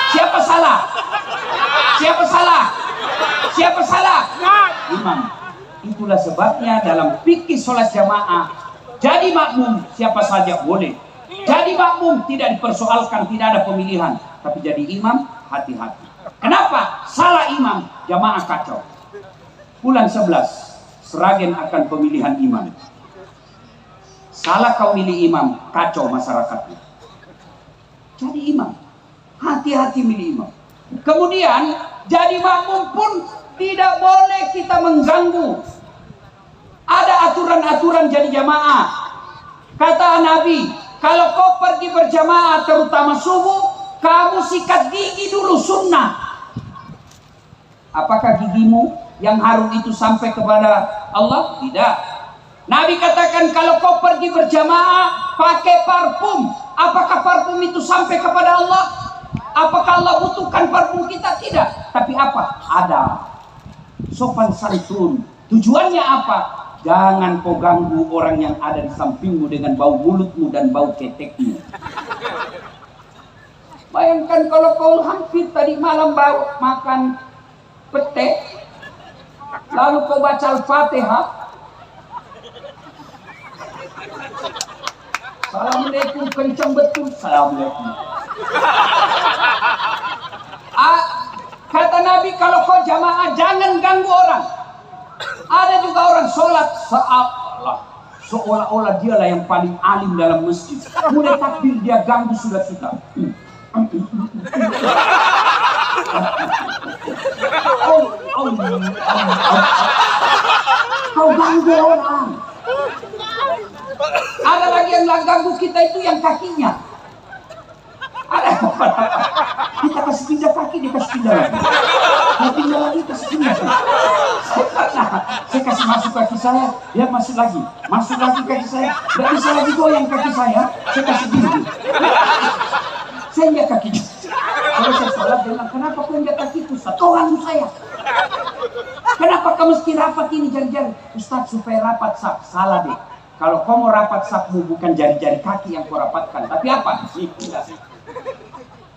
Siapa salah? Siapa salah? Siapa salah? Imam. Itulah sebabnya dalam fikih sholat jamaah, jadi makmum siapa saja boleh. Jadi makmum tidak dipersoalkan, tidak ada pemilihan. Tapi jadi imam, hati-hati. Kenapa? Salah imam, jamaah kacau. Bulan 11, Sragen akan pemilihan imam. Salah kau milih imam, kacau masyarakatnya. Jadi imam, hati-hati milih imam. Kemudian, jadi makmum pun tidak boleh kita mengganggu. Ada aturan-aturan jadi jamaah. Kata Nabi, kalau kau pergi berjamaah terutama subuh, kamu sikat gigi dulu, sunnah. Apakah gigimu yang harum itu sampai kepada Allah? Tidak. Nabi katakan kalau kau pergi berjamaah pakai parfum, apakah parfum itu sampai kepada Allah? Apakah Allah butuhkan parfum kita? Tidak. Tapi apa? Ada sopan santun. Tujuannya apa? Jangan kau ganggu orang yang ada di sampingmu dengan bau mulutmu dan bau ketekmu. Bayangkan kalau kau hampir tadi malam bau makan pete, lalu kau baca Al-Fatihah, Assalamualaikum, kencang betul, Assalamualaikum. Kata Nabi, kalau kau jamaah jangan ganggu orang. Ada juga orang sholat seolah-olah dialah yang paling alim dalam masjid. Mulai takbir dia ganggu sudah-sudah. Kau ganggu orang. Ada lagi yang ganggu kita itu yang kakinya. Ada kita kasih pindah kaki, dia kasih pindah lagi. Dia pindah lagi, kasih pindah. Saya kasih masuk kaki saya, dia masuk lagi. Masuk lagi kaki saya, tidak bisa lagi goyang kaki saya kasih pindah. Saya injak kaki. Kalau saya sholat, dia bilang, kenapa kau injak kaki itu? Kau ganggu saya. Kenapa kau mesti rapat ini jari-jari? Ustaz, supaya rapat saf. Salah deh. Kalau kau mau rapat safmu bukan jari-jari kaki yang kau rapatkan, tapi apa?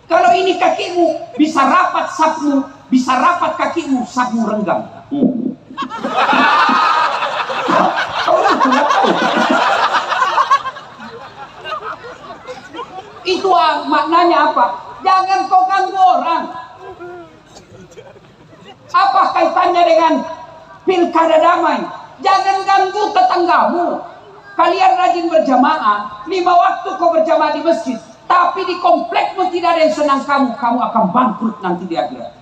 Kalau ini kakimu bisa rapat safmu, bisa rapat kakimu, safmu renggang. Itu maknanya apa? Jangan kau ganggu orang. Apa kaitannya dengan pilkada damai? Jangan ganggu tetanggamu. Kalian rajin berjamaah, 5 waktu kau berjamaah di masjid, tapi di komplekmu tidak ada yang senang kamu, kamu akan bangkrut nanti di akhirat.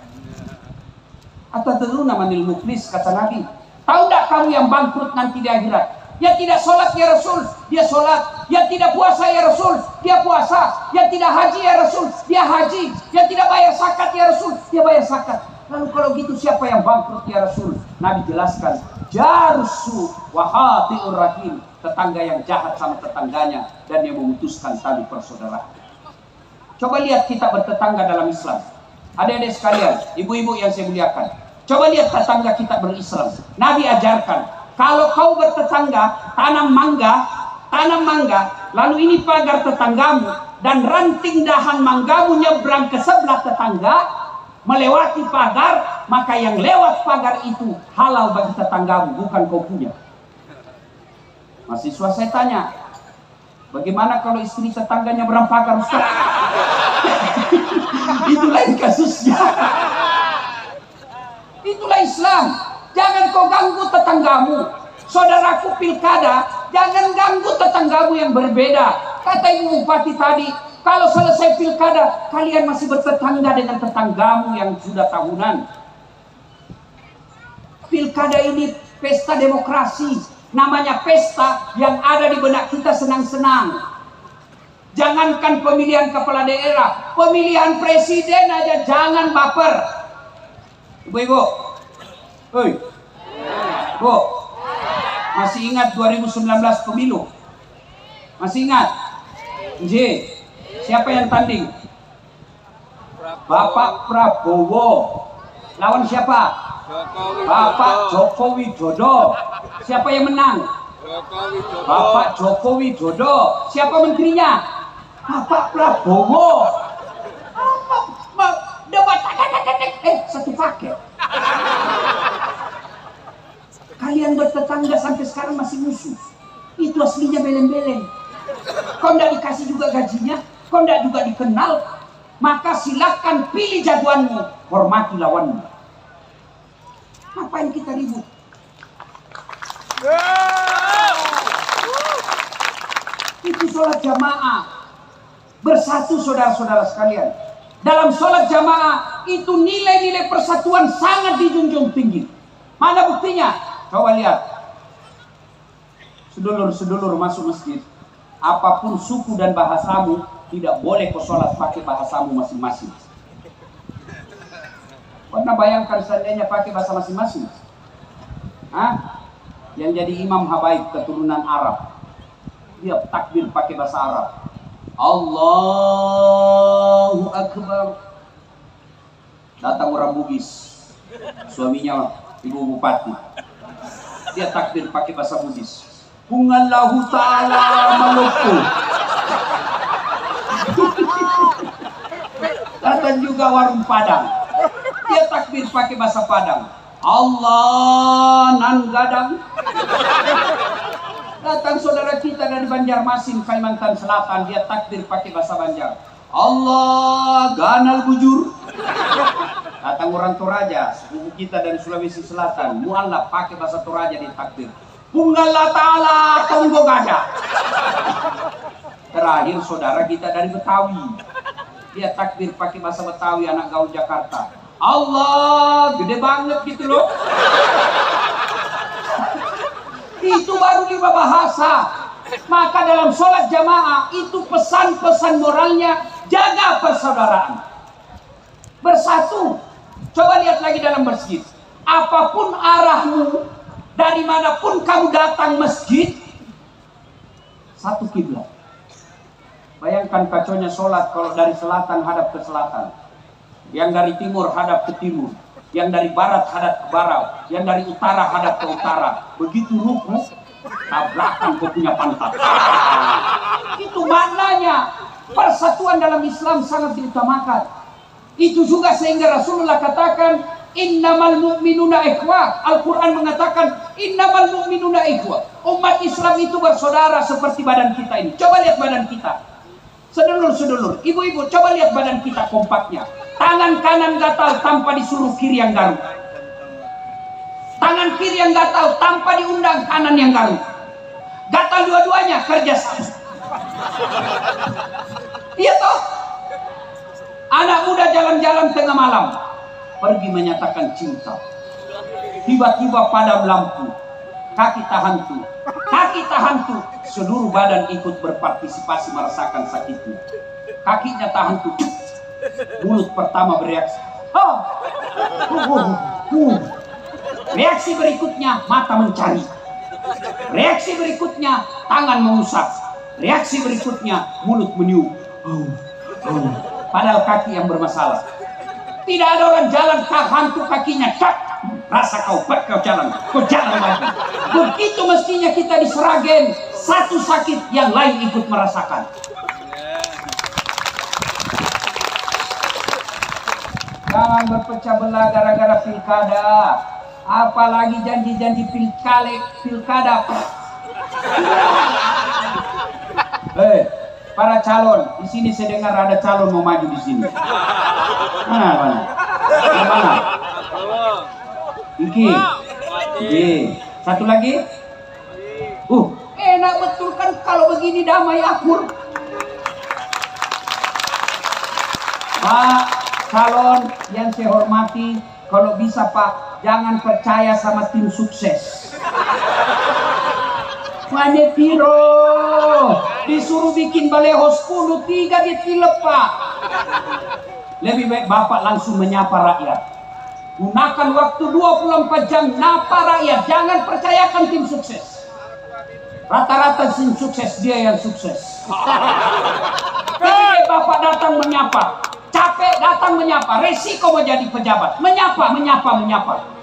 Atatadruna manil muflis, kata Nabi. Tahu tak kamu yang bangkrut nanti di akhirat? Ya tidak sholat ya Rasul, dia sholat. Ya tidak puasa ya Rasul, dia puasa. Ya tidak haji ya Rasul, dia haji. Ya tidak bayar zakat ya Rasul, dia bayar zakat. Lalu kalau gitu siapa yang bangkrut ya Rasul? Nabi jelaskan, jarsu wa hati'ur rahim, tetangga yang jahat sama tetangganya dan yang memutuskan tali persaudaraan. Coba lihat kita bertetangga dalam Islam. Adik-adik sekalian, ibu-ibu yang saya muliakan, coba lihat tetangga kita berislam. Nabi ajarkan, kalau kau bertetangga tanam mangga, lalu ini pagar tetanggamu dan ranting dahan manggamu nyebrang ke sebelah tetangga, melewati pagar, maka yang lewat pagar itu halal bagi tetanggamu, bukan kau punya. Mahasiswa saya tanya, bagaimana kalau istri tetangganya nyebrang pagar, Ustaz? Itu lain kasusnya. Itulah Islam. Jangan kau ganggu tetanggamu. Saudaraku pilkada, jangan ganggu tetanggamu yang berbeda. Kata Ibu Bupati tadi, kalau selesai pilkada, kalian masih bertetangga dengan tetanggamu yang sudah tahunan. Pilkada ini pesta demokrasi. Namanya pesta yang ada di benak kita senang-senang. Jangankan pemilihan kepala daerah, pemilihan presiden aja jangan baper. Ibu-ibu, oi, Bu, masih ingat 2019 pemilu? Masih ingat? J. Siapa yang tanding? Bapak Prabowo. Lawan siapa? Bapak Joko Widodo. Siapa yang menang? Bapak Joko Widodo. Siapa menterinya? Bapak Prabowo. Debat satu paket. Kalian bertetangga sampai sekarang masih musuh. Itu aslinya beleng-beleng. Kau tidak dikasih juga gajinya, kau tidak juga dikenal, maka silakan pilih jagoanmu, hormati lawanmu. Ngapain kita ribut? Itu sholat jamaah, bersatu saudara-saudara sekalian. Dalam sholat jamaah itu nilai-nilai persatuan sangat dijunjung tinggi. Mana buktinya? Coba lihat. Sedulur-sedulur masuk masjid, apapun suku dan bahasamu, tidak boleh kau sholat pakai bahasamu masing-masing. Pernah bayangkan seandainya pakai bahasa masing-masing? Hah? Yang jadi imam habaib keturunan Arab, dia takbir pakai bahasa Arab. Allahu Akbar. Datang orang Bugis, suaminya Ibu Bupati, dia takbir pakai bahasa Bugis. Bungallahu ta'ala Maluku. Datang juga warung Padang, dia takbir pakai bahasa Padang. Allah nan gadang. Datang saudara kita dari Banjarmasin, Kalimantan Selatan, dia takbir pakai bahasa Banjar. Allah ganal bujur. Datang orang Toraja, sepupu kita dari Sulawesi Selatan, mualaf pakai bahasa Toraja di takbir. Punggala ta'ala tonggo gajah. Terakhir saudara kita dari Betawi, dia takbir pakai bahasa Betawi, anak gaul Jakarta. Allah gede banget gitu loh. Itu baru 5 bahasa. Maka dalam sholat jamaah itu pesan-pesan moralnya, jaga persaudaraan, bersatu. Coba lihat lagi dalam masjid, apapun arahmu, dari manapun kamu datang masjid, satu kiblat. Bayangkan kacaunya sholat kalau dari selatan hadap ke selatan, yang dari timur hadap ke timur, yang dari barat hadap ke barat, yang dari utara hadap ke utara. Begitu ruku, tabrakan kau punya pantat. Itu maknanya. Persatuan dalam Islam sangat diutamakan. Itu juga sehingga Rasulullah katakan, innamal mu'minuna ikhwah. Al-Quran mengatakan, innamal mu'minuna ikhwah. Umat Islam itu bersaudara seperti badan kita ini. Coba lihat badan kita. Sedulur-sedulur, ibu-ibu, coba lihat badan kita kompaknya. Tangan kanan gatal tanpa disuruh kiri yang garuk. Tangan kiri yang gatal tanpa diundang kanan yang garuk. Gatal dua-duanya kerja sama. Iya toh? Anak muda jalan-jalan tengah malam, pergi menyatakan cinta. Tiba-tiba padam lampu, kaki tahan tuh, seluruh badan ikut berpartisipasi merasakan sakitnya. Kakinya tahan tuh, mulut pertama bereaksi. Reaksi berikutnya mata mencari. Reaksi berikutnya tangan mengusap. Reaksi berikutnya mulut meniup. Padahal kaki yang bermasalah. Tidak ada orang jalan hantu kakinya cak. Rasa kau jalan lagi. Begitu mestinya kita di Sragen, satu sakit yang lain ikut merasakan. Jangan berpecah belah gara-gara pilkada. Apalagi janji-janji pilkada. Para calon, di sini saya dengar ada calon mau maju di sini. Mana? Iki. Satu lagi. Enak betul kan kalau begini damai akur. Pak calon yang saya hormati, kalau bisa Pak, jangan percaya sama tim sukses. Mane piro disuruh bikin baleho 10, 3 dia tilep Pak. Lebih baik Bapak langsung menyapa rakyat. Gunakan waktu 24 jam napa rakyat. Jangan percayakan tim sukses. Rata-rata tim sukses dia yang sukses. Ketika Bapak datang menyapa, capek datang menyapa, resiko mau jadi pejabat, menyapa.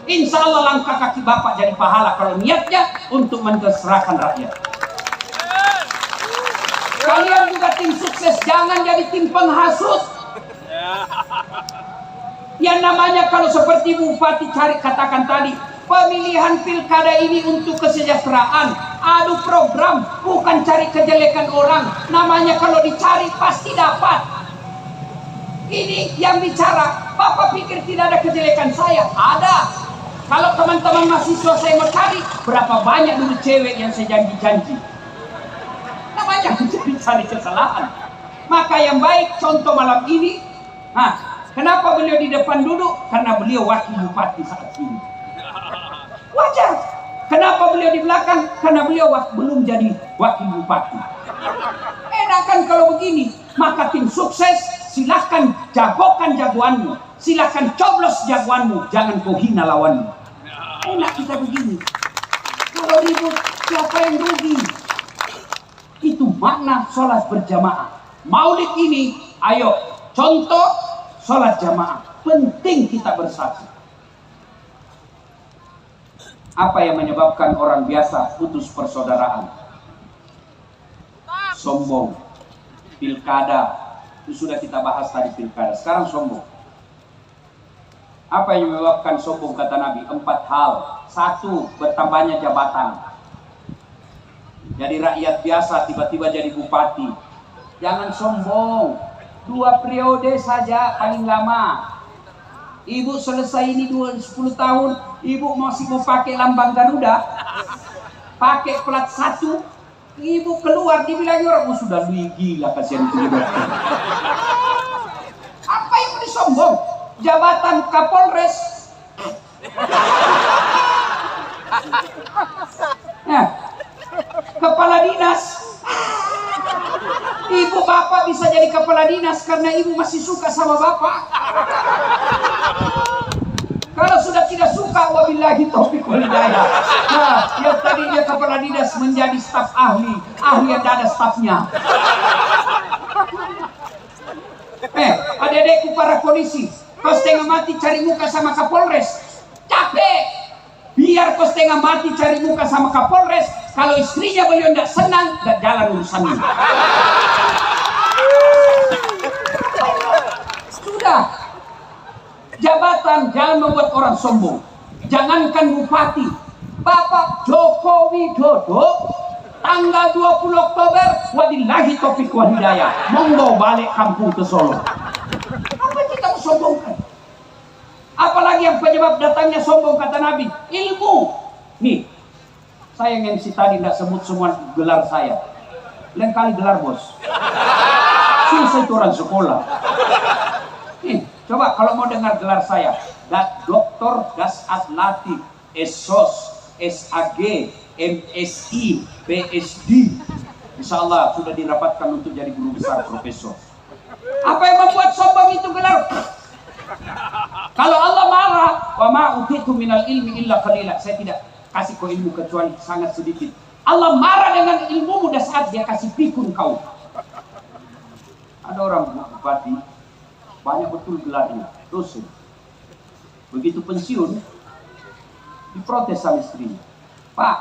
Insya Allah langkah kaki Bapak jadi pahala kalau niatnya untuk menserahkan rakyat. Kalian juga tim sukses, jangan jadi tim penghasut. Yang namanya kalau seperti Bupati cari katakan tadi, pemilihan pilkada ini untuk kesejahteraan. Adu program, bukan cari kejelekan orang. Namanya kalau dicari pasti dapat. Ini yang bicara, Bapak pikir tidak ada kejelekan saya? Ada. Kalau teman-teman mahasiswa saya mau cari, berapa banyak dulu cewek yang saya janji-janji. Namanya cari kesalahan. Maka yang baik contoh malam ini. Kenapa beliau di depan duduk? Karena beliau wakil bupati saat ini. Wajar. Kenapa beliau di belakang? Karena beliau belum jadi wakil bupati. Enak kan kalau begini? Maka tim sukses, silahkan jagokan jagoanmu. Silahkan coblos jagoanmu. Jangan kau hina lawanmu. Enak kita begini. Kalau ribut, siapa yang rugi? Itu makna sholat berjamaah. Maulid ini, ayo contoh sholat jamaah. Penting kita bersatu. Apa yang menyebabkan orang biasa putus persaudaraan? Sombong. Pilkada. Itu sudah kita bahas tadi pilkada. Sekarang sombong. Apa yang menyebabkan sombong kata Nabi? 4 hal. 1, bertambahnya jabatan. Jadi rakyat biasa tiba-tiba jadi bupati. Jangan sombong. 2 periode saja paling lama. Ibu selesai ini 10 tahun, ibu masih mau pakai lambang Garuda, pakai plat 1, ibu keluar dibilang orang sudah gila kasihan itu dokter. Apa yang disombong? Jabatan Kapolres. Kepala dinas. Ibu bapak bisa jadi kepala dinas karena ibu masih suka sama bapak. Kalau sudah tidak suka, wabillahi taufiq wal hidayah. Yang tadinya kepala dinas menjadi staf ahli yang ada stafnya. Adik-adikku para polisi, kau setengah mati cari muka sama Kapolres. Capek. Biar kau setengah mati cari muka sama Kapolres, kalau istrinya beliau tidak senang, tidak jalan urusannya. Sudah. Jabatan jangan membuat orang sombong. Jangankan bupati, Bapak Joko Widodo tanggal 20 Oktober wadillahi taufik wal hidayah monggo balik kampung ke Solo. Apa kita mau sombongkan? Apalagi yang penyebab datangnya sombong kata Nabi, ilmu. Nih, saya yang MC tadi tidak sebut semua gelar saya. Lain kali gelar bos. Susah itu orang sekolah. Nih, coba kalau mau dengar gelar saya, Doktor Dasat Latif, SOS, SAG, MSI, PSD. Insya Allah sudah dirapatkan untuk jadi guru besar profesor. Apa yang membuat sombong itu gelar? Kalau Allah marah, wa ma utitu minal ilmi illa qalila. Saya tidak kasih kau ilmu kecuali sangat sedikit. Allah marah dengan ilmumu dah saat dia kasih pikun kau. Ada orang bupati banyak betul gelarnya, dosen. Begitu pensiun, diprotes sama istrinya. Pak,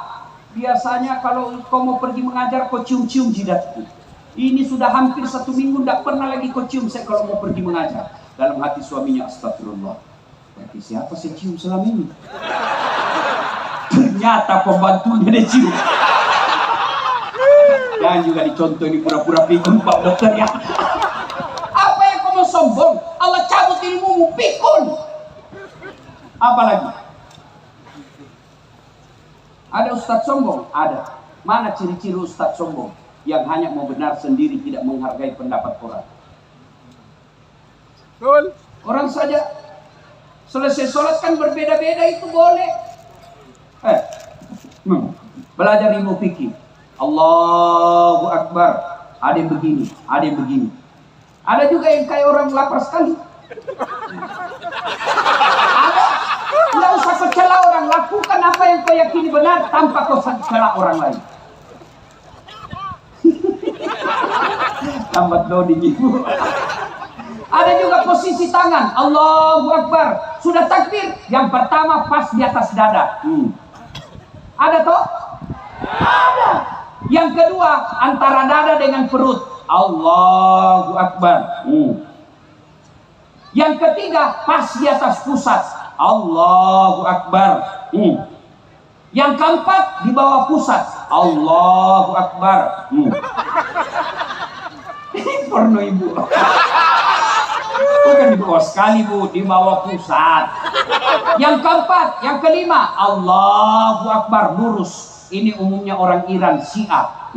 biasanya kalau kau mau pergi mengajar, kau cium-cium jidatku. Ini sudah hampir 1 minggu, tidak pernah lagi kau cium saya kalau mau pergi mengajar. Dalam hati suaminya, astagfirullah. Berarti siapa saya cium selama ini? Ternyata pembantunya dia cium. Jangan juga dicontoh ini pura-pura pikun Pak Dokter ya. Apa yang kau mau sombong? Allah cabut ilmumu, pikun. Apa lagi? Ada ustadz sombong? Ada. Mana ciri-ciri ustadz sombong? Yang hanya mau benar sendiri, tidak menghargai pendapat orang. Betul. Orang saja selesai sholat kan berbeda-beda, itu boleh. Belajar ilmu fikih. Allahu Akbar. Ada yang begini, ada yang begini. Ada juga yang kayak orang lapar sekali. Ada. Tidak usah kau cela orang, lakukan apa yang kau yakini benar tanpa kau cela orang lain. Lambat loading ibu. Ada juga posisi tangan, Allahu Akbar. Sudah takbir, yang pertama pas di atas dada. Ada toh? Ada. Yang kedua antara dada dengan perut, Allahu Akbar. Yang ketiga pas di atas pusat, Allahu Akbar. Yang keempat di bawah pusat, Allahu Akbar. Ini porno ibu. Bukan di bawah sekali bu, di bawah pusat. Yang keempat, yang kelima, Allahu Akbar lurus. Ini umumnya orang Iran, Syiah.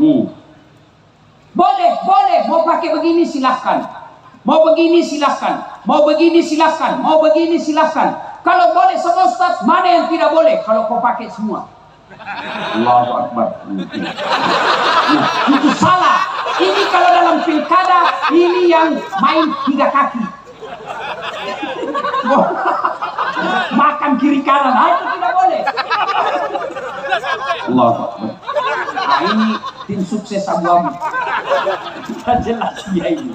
Boleh, boleh. Mau pakai begini silahkan. Mau begini silahkan. Mau begini silahkan. Mau begini silahkan. Kalau boleh sama Ustaz, mana yang tidak boleh? Kalau kau pakai semua. Allahu Akbar. Nah, itu salah. Ini kalau dalam pilkada, ini yang main 3 kaki. Makan kiri kanan, itu tidak boleh. Allahu Akbar. Nah, ini tim sukses Abu-Abu. Sudah jelas dia ini.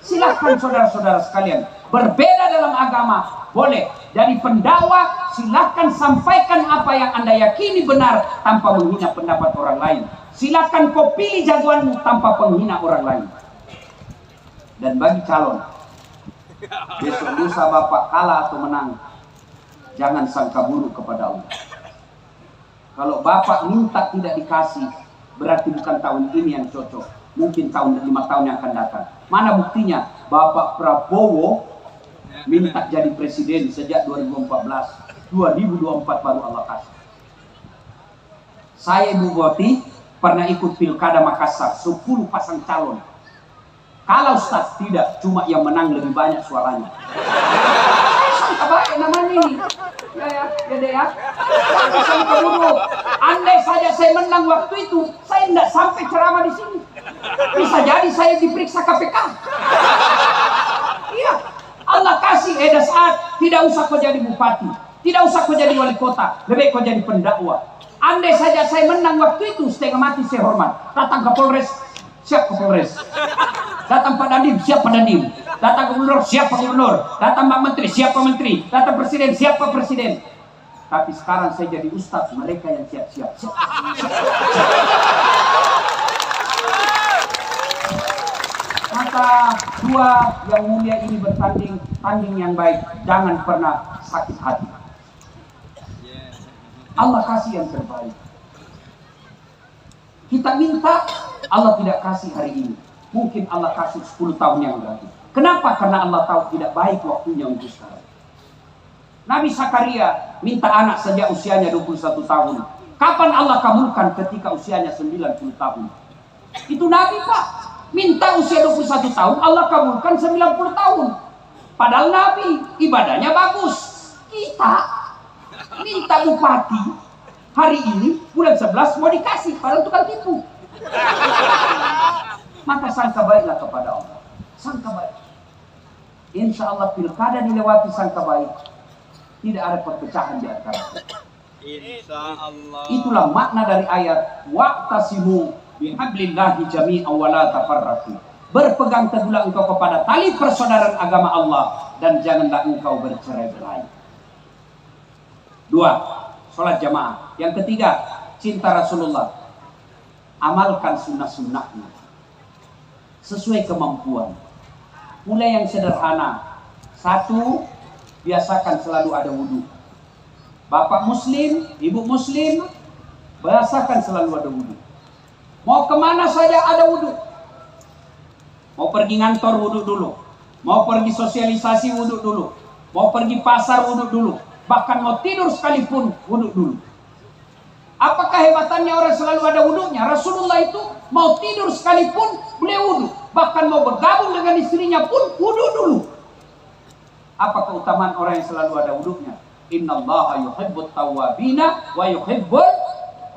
Silakan saudara-saudara sekalian, berbeda dalam agama boleh. Jadi pendakwah silakan sampaikan apa yang Anda yakini benar tanpa menghina pendapat orang lain. Silakan kau pilih jagoanmu tanpa menghina orang lain. Dan bagi calon, besok lusa Bapak kalah atau menang, jangan sangka buruk kepada Allah. Kalau Bapak minta tidak dikasih, berarti bukan tahun ini yang cocok. Mungkin 5 tahun yang akan datang. Mana buktinya? Bapak Prabowo minta jadi presiden sejak 2014. 2024 baru Allah kasih. Saya Ibu Boti pernah ikut pilkada Makassar, 10 pasang calon. Kalau Ustaz tidak, cuma yang menang lebih banyak suaranya. Sangka baik namanya ini. Ya deh ya. Sangka buruk. Andai saja saya menang waktu itu, saya tidak sampai ceramah di sini. Bisa jadi saya diperiksa KPK. Iya. Allah kasih saat tidak usah kau jadi bupati, tidak usah kau jadi wali kota, lebih kau jadi pendakwah. Andai saja saya menang waktu itu, setengah mati saya hormat. Datang ke Polres, siap ke Polres. Datang Pak Dandim, siap Pak Dandim. Datang Gubernur, siap Pak Gubernur. Datang Pak Menteri, siap Pak Menteri. Datang Presiden, siap Pak Presiden. Tapi sekarang saya jadi ustaz, mereka yang siap-siap. Maka dua yang mulia ini bertanding, tanding yang baik. Jangan pernah sakit hati. Allah kasih yang terbaik. Kita minta, Allah tidak kasih hari ini. Mungkin Allah kasih 10 tahun yang lagi. Kenapa? Karena Allah tahu tidak baik waktunya untuk sekarang. Nabi Zakaria minta anak sejak usianya 21 tahun. Kapan Allah kabulkan? Ketika usianya 90 tahun. Itu Nabi Pak. Minta usia 21 tahun, Allah kabulkan 90 tahun. Padahal Nabi ibadahnya bagus. Kita minta bupati hari ini bulan 11 mau dikasih, padahal tukang tipu. Maka sangka baiklah kepada Allah. Sangka baik. Insya Allah pilkada dilewati sangka baik. Tidak ada perpecahan di antara kita. Insya Allah. Itulah makna dari ayat wa'tasimu bihablillahi jami'an wa la tafarraqu. Berpegang teguhlah engkau kepada tali persaudaraan agama Allah dan janganlah engkau bercerai-berai. 2. Sholat jamaah. Yang ketiga, cinta Rasulullah. Amalkan sunnah-sunnahnya sesuai kemampuan. Mulai yang sederhana. 1. Biasakan selalu ada wudhu. Bapak muslim, ibu muslim, biasakan selalu ada wudhu. Mau kemana saja ada wudhu. Mau pergi ngantor wudhu dulu. Mau pergi sosialisasi wudhu dulu. Mau pergi pasar wudhu dulu. Bahkan mau tidur sekalipun wudhu dulu. Apa kehebatannya orang selalu ada wudhunya? Rasulullah itu mau tidur sekalipun beliau wudhu. Bahkan mau bergabung dengan istrinya pun wudhu dulu. Apa keutamaan orang yang selalu ada wudhunya? Innallaha yuhibbut tawwabina wa yuhibbul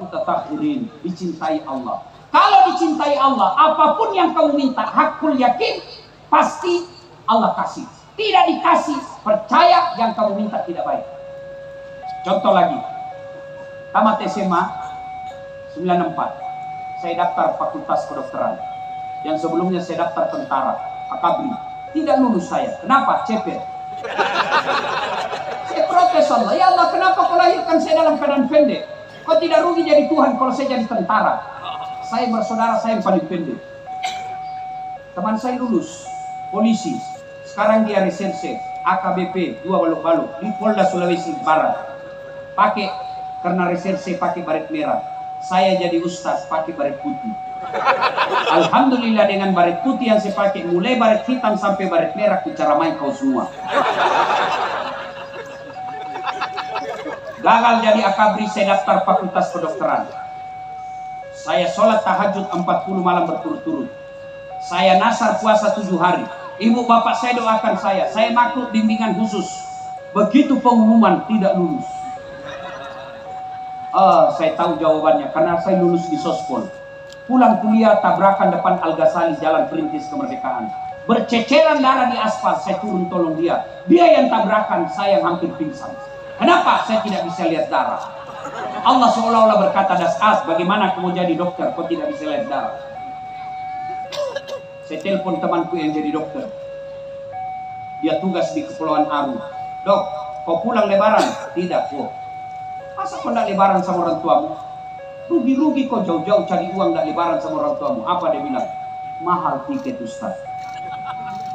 mutatahhirin. Dicintai Allah. Kalau dicintai Allah, apapun yang kamu minta, hakul yakin, pasti Allah kasih. Tidak dikasih, percaya yang kamu minta tidak baik. Contoh lagi. Tamat SMA 94. Saya daftar fakultas kedokteran. Yang sebelumnya saya daftar tentara, Akabri. Tidak lulus saya. Kenapa? Cepet. Saya protes Allah. Ya Allah, kenapa kau lahirkan saya dalam keadaan pendek? Kau tidak rugi jadi Tuhan kalau saya jadi tentara. Saya bersaudara saya yang paling pendek. Teman saya lulus polisi. Sekarang dia reserse AKBP 2 baluk-baluk di Polda Sulawesi Barat. Pakai karena reserse pakai baret merah. Saya jadi ustaz pakai baret putih. Alhamdulillah dengan baret putih yang saya pakai, mulai baret hitam sampai baret merah, bicara main kau semua. Gagal jadi akabri, saya daftar fakultas kedokteran. Saya sholat tahajud 40 malam berturut-turut. Saya nasar puasa 7 hari. Ibu bapak saya doakan saya maklum bimbingan khusus. Begitu pengumuman tidak lulus. Saya tahu jawabannya karena saya lulus di Sospol. Pulang kuliah tabrakan depan Al-Ghazali Jalan Perintis Kemerdekaan. Berceceran darah di aspal, saya turun tolong dia. Dia yang tabrakan, saya yang hampir pingsan. Kenapa? Saya tidak bisa lihat darah. Allah seolah-olah berkata, Das'as, bagaimana kamu jadi dokter? Kau tidak bisa lihat darah. Saya telepon temanku yang jadi dokter. Dia tugas di Kepulauan Aru. Dok, kau pulang lebaran? Tidak, kok. Masa kau tidak lebaran sama orang tuamu? Rugi-rugi kau jauh-jauh cari uang tidak lebaran sama orang tuamu. Apa dia bilang? Mahal tiket Ustaz.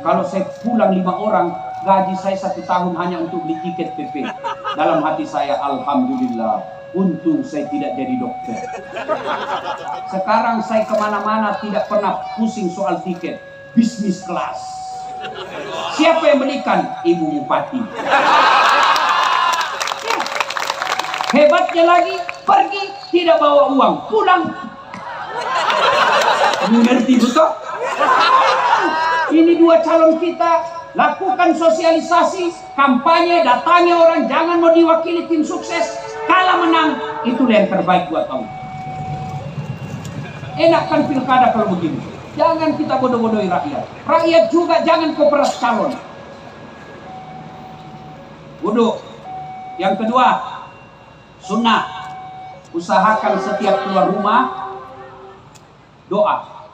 Kalau saya pulang 5 orang, gaji saya 1 tahun hanya untuk beli tiket PP. Dalam hati saya, Alhamdulillah, untung saya tidak jadi dokter. Sekarang saya kemana-mana tidak pernah pusing soal tiket. Bisnis kelas. Siapa yang belikan? Ibu Bupati. Hebatnya lagi, pergi tidak bawa uang, pulang. Mengerti betul? Ini 2 calon kita, lakukan sosialisasi, kampanye, datangi orang, jangan mau diwakili tim sukses, kalah menang, itulah yang terbaik buat kamu. Enakan pilkada kalau begini. Jangan kita bodoh-bodohi rakyat. Rakyat juga jangan kau peras calon. Bodoh. Yang kedua, sunnah. Usahakan setiap keluar rumah doa.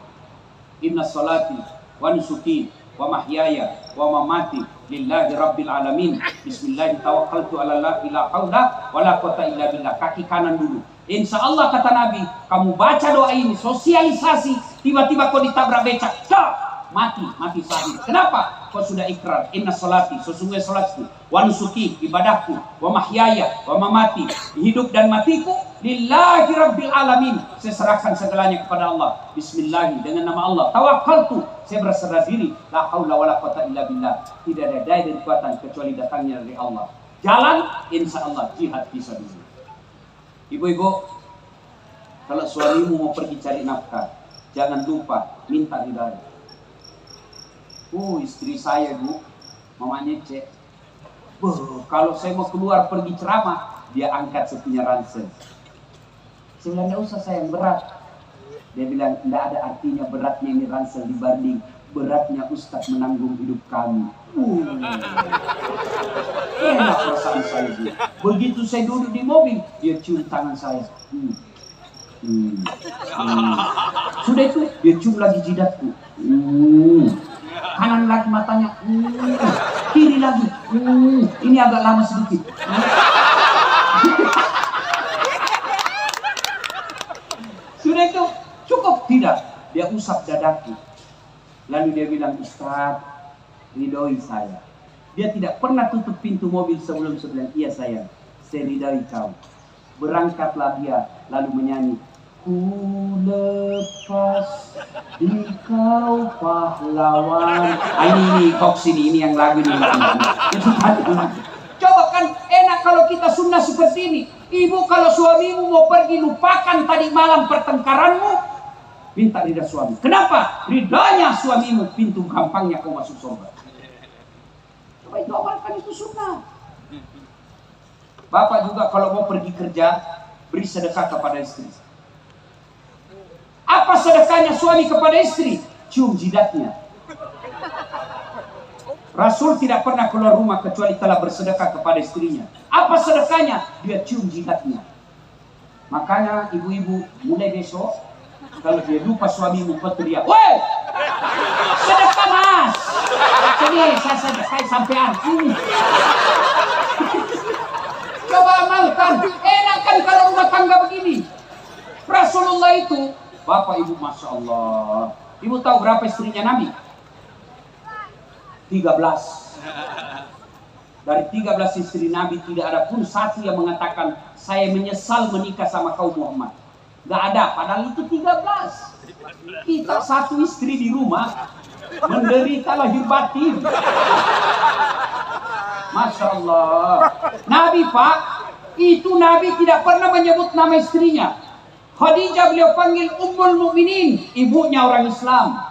Inna salati wa nusuki wa mahyaya wa mamati lillahi rabbil alamin. Bismillah tawakkaltu ala la ilaha haula wala quwata illa billah. Kaki kanan dulu. Insya Allah kata Nabi, kamu baca doa ini, sosialisasi, tiba-tiba kau ditabrak becak, mati syahid. Kenapa? Kau sudah ikrar, inna salati, sesungguhnya salatku, wa nusuki, ibadahku, wa mahyaya, wa mamati, hidup dan matiku, lillahi rabbil alamin. Saya serahkan segalanya kepada Allah. Bismillah, dengan nama Allah. Tawakkaltu, saya berserah diri. La haula wala quwata illa billah. Tidak ada daya dan kekuatan kecuali datangnya dari Allah. Jalan, insya Allah jihad fisabilillah. Ibu-ibu, kalau suamimu mau pergi cari nafkah, jangan lupa minta hidayah. Istri saya, Bu, mamanya cek. Kalau saya mau keluar pergi ceramah, dia angkat sepunya ransel. Saya bilang, nggak usah sayang, berat. Dia bilang, nggak ada artinya beratnya ini ransel dibanding beratnya Ustaz menanggung hidup kami. Enak perasaan saya, Bu. Begitu saya duduk di mobil, dia cium tangan saya. Sudah itu, dia cium lagi jidatku. Kanan lagi matanya. Kiri lagi. Ini agak lama sedikit. Sudah itu, cukup tidak? Dia usap dadaku. Lalu dia bilang, Ustaz, ridhoi saya. Dia tidak pernah tutup pintu mobil sebelum bilang, iya sayang, saya ridhoi kau. Berangkatlah dia, lalu menyanyi, ku lepas di kau pahlawan. Ini Fox ini yang lagu ini. Coba kan enak kalau kita sunnah seperti ini. Ibu kalau suamimu mau pergi, lupakan tadi malam pertengkaranmu, minta ridha suami. Kenapa? Ridhanya suamimu, pintu gampangnya kau masuk surga. Coba itu amalkan, itu sunnah. Bapak juga kalau mau pergi kerja, beri sedekah kepada istri. Apa sedekahnya suami kepada istri? Cium jidatnya. Rasul tidak pernah keluar rumah kecuali telah bersedekah kepada istrinya. Apa sedekahnya? Dia cium jidatnya. Makanya ibu-ibu mulai besok, kalau dia lupa suamimu, teriak, woi, sedekah mas. Sini, saya sampean. Coba amalkan. Enak kan kalau rumah tangga begini. Rasulullah itu, Bapak Ibu, Masya Allah. Ibu tahu berapa istrinya Nabi? 13. Dari 13 istri Nabi, tidak ada pun satu yang mengatakan, saya menyesal menikah sama kau Muhammad. Gak ada, padahal itu 13. Kita satu istri di rumah, menderita lahir batin. Masya Allah. Nabi Pak, itu Nabi tidak pernah menyebut nama istrinya. Khadijah beliau panggil Ummul Mukminin, ibunya orang Islam.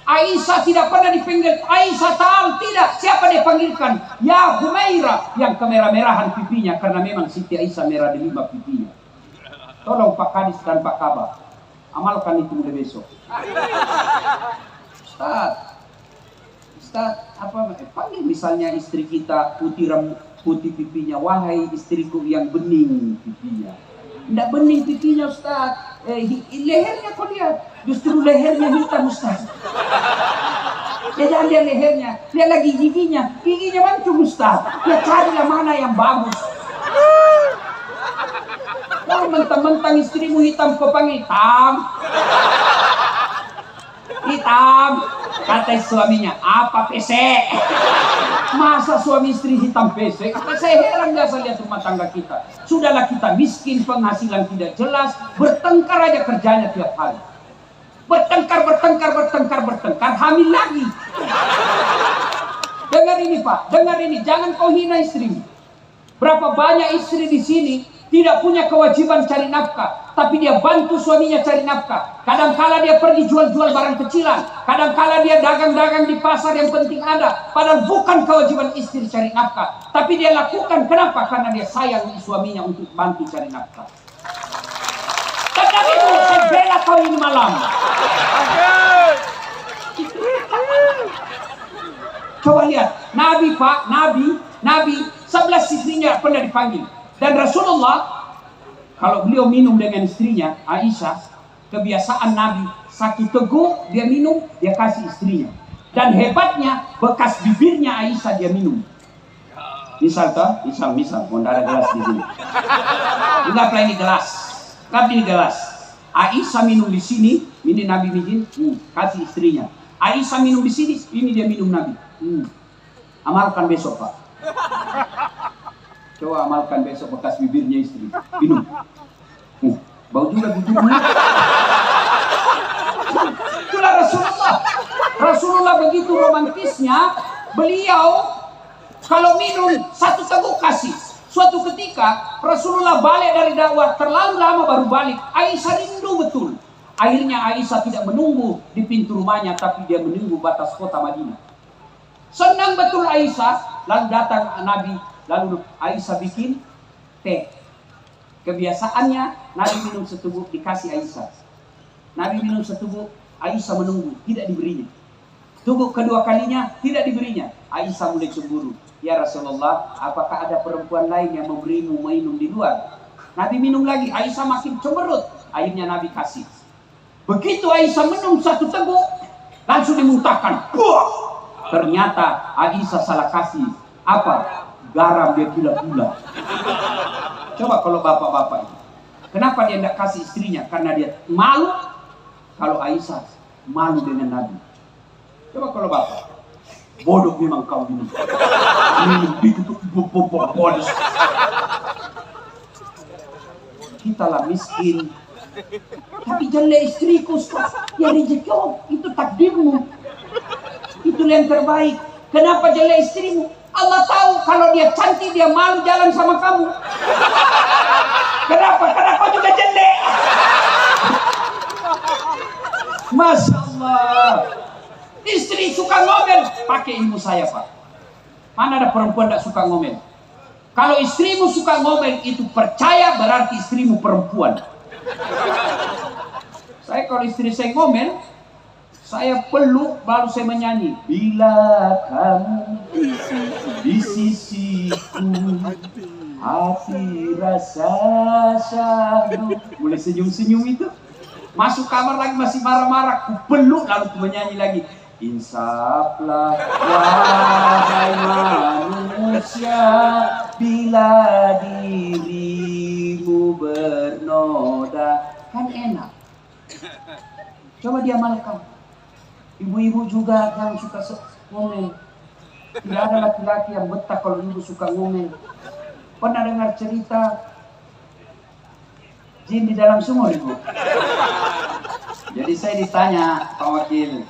Aisyah tidak pernah dipanggil Aisyah Ta'al, tidak. Siapa dia panggilkan? Ya Humaira, yang kemerah-merahan pipinya, karena memang Siti Aisyah merah di 5 pipinya. Tolong Pak Kadis dan Pak Kabah, amalkan itu mulai besok. Ustaz, apa? Panggil misalnya istri kita putih pipinya, wahai istriku yang bening pipinya. Tidak bening pipinya Ustaz. Lehernya kau lihat, justru lehernya hitam Ustaz. Ya jangan lihat lehernya, lihat lagi giginya mancung Ustaz. Ya carilah mana yang bagus. Kalau mentang-mentang istrimu hitam, kau panggil hitam. Kata suaminya, apa pesek? Masa suami istri hitam pesek? Saya heran biasa lihat rumah tangga kita. Sudahlah kita miskin, penghasilan tidak jelas, bertengkar aja kerjanya tiap hari. Bertengkar, hamil lagi. Dengar ini Pak, dengar ini, jangan kau hina istrimu. Berapa banyak istri di sini tidak punya kewajiban cari nafkah, tapi dia bantu suaminya cari nafkah. Kadangkala dia pergi jual-jual barang kecilan, kadangkala dia dagang-dagang di pasar yang penting ada, padahal bukan kewajiban istri cari nafkah, tapi dia lakukan. Kenapa? Karena dia sayang suaminya untuk bantu cari nafkah. Karena itu saya bela kau ini malam. Coba lihat, Nabi Pak, Nabi 11 istrinya pernah dipanggil. Dan Rasulullah, kalau beliau minum dengan istrinya, Aisyah, kebiasaan Nabi, satu teguk dia minum, dia kasih istrinya. Dan hebatnya bekas bibirnya Aisyah dia minum. Misal, mau ada gelas di sini. Anggaplah ini gelas. Aisyah minum di sini, ini Nabi minum, kasih istrinya. Aisyah minum di sini, ini dia minum Nabi. Amalkan besok, Pak. Coba amalkan besok bekas bibirnya istri. Minum. Bau juga bibirnya. Itulah Rasulullah. Rasulullah begitu romantisnya, beliau kalau minum satu teguk kasih. Suatu ketika Rasulullah balik dari dakwah, terlalu lama baru balik. Aisyah rindu betul. Akhirnya Aisyah tidak menunggu di pintu rumahnya, tapi dia menunggu batas kota Madinah. Senang betul Aisyah, lalu datang Nabi, lalu Aisyah bikin teh. Kebiasaannya Nabi minum seteguk dikasih Aisyah. Nabi minum seteguk, Aisyah menunggu, tidak diberinya. Teguk kedua kalinya tidak diberinya. Aisyah mulai cemburu. Ya Rasulullah, apakah ada perempuan lain yang memberimu minum di luar? Nabi minum lagi, Aisyah makin cemberut. Akhirnya Nabi kasih. Begitu Aisyah minum satu teguk, langsung dimuntahkan. Buah! Ternyata Aisyah salah kasih. Apa? Garam dia gula-gula. Coba kalau bapak-bapak itu. Kenapa dia tidak kasih istrinya? Karena dia malu. Kalau Aisyah malu dengan Nabi. Coba kalau bapak. Bodoh memang kau ini. Bodoh. Kita lah miskin. Tapi jelek istriku, ya rezeki itu takdirmu. Itu yang terbaik. Kenapa jelek istrimu? Allah tahu kalau dia cantik dia malu jalan sama kamu. Kenapa? Karena kau juga jelek. Masya Allah. Istri suka ngomel, pakai ibu saya Pak. Mana ada perempuan tidak suka ngomel? Kalau istrimu suka ngomel, itu percaya berarti istrimu perempuan. Saya kalau istri saya ngomel, saya peluk baru saya menyanyi. Bila kamu di sisiku, hati rasa syahdu. Mulai senyum-senyum itu. Masuk kamar lagi masih marah-marah. Ku peluk lalu ku menyanyi lagi. Insaflah wahai manusia, bila dirimu bernoda. Kan enak. Coba dia makan. Ibu-ibu juga yang suka ngomel. Tidak ada laki-laki yang betah kalau ibu suka ngomel. Pernah dengar cerita jin di dalam sumur, Ibu? Jadi saya ditanya, Pak Wakil,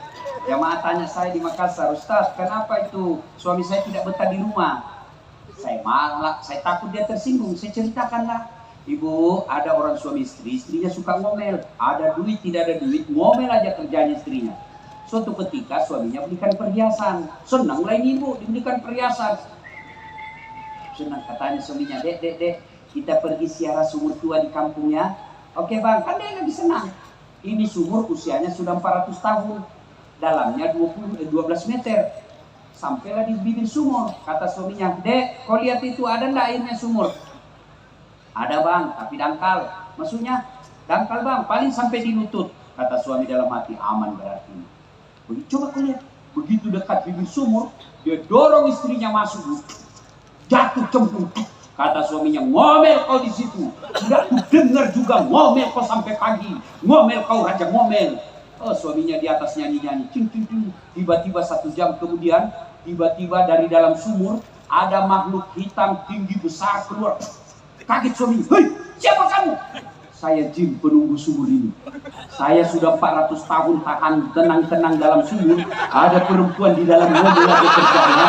jamaah tanya saya di Makassar, Ustaz, kenapa itu suami saya tidak betah di rumah? Saya malah, saya takut dia tersinggung. Saya ceritakanlah, Ibu, ada orang suami istri, istrinya suka ngomel. Ada duit, tidak ada duit, ngomel aja kerjanya istrinya. Suatu ketika suaminya belikan perhiasan. Senang lah ini Ibu, dibelikan perhiasan. Senang katanya suaminya, dek, kita pergi siara sumur tua di kampungnya. Oke bang, kan dia lagi senang. Ini sumur usianya sudah 400 tahun. Dalamnya 12 meter. Sampailah di bibir sumur. Kata suaminya, dek, kau lihat itu ada enggak airnya sumur? Ada bang, tapi dangkal. Maksudnya, dangkal bang, paling sampai di lutut. Kata suami dalam hati, aman berarti. Coba kau lihat, begitu dekat bibir sumur, dia dorong istrinya masuk. Jatuh cemplung. Kata suaminya, ngomel kau di situ. Tidak ku dengar juga ngomel kau sampai pagi. Ngomel kau raja ngomel. Oh, suaminya di atas nyanyi-nyanyi. Cing, cing, cing. Tiba-tiba 1 jam kemudian, tiba-tiba dari dalam sumur ada makhluk hitam tinggi besar keluar. Kaget suami. Hei, siapa kamu? Saya jin penunggu sumur ini. Saya sudah 400 tahun tahan tenang-tenang dalam sumur. Ada perempuan di dalam mobil lagi kerjanya.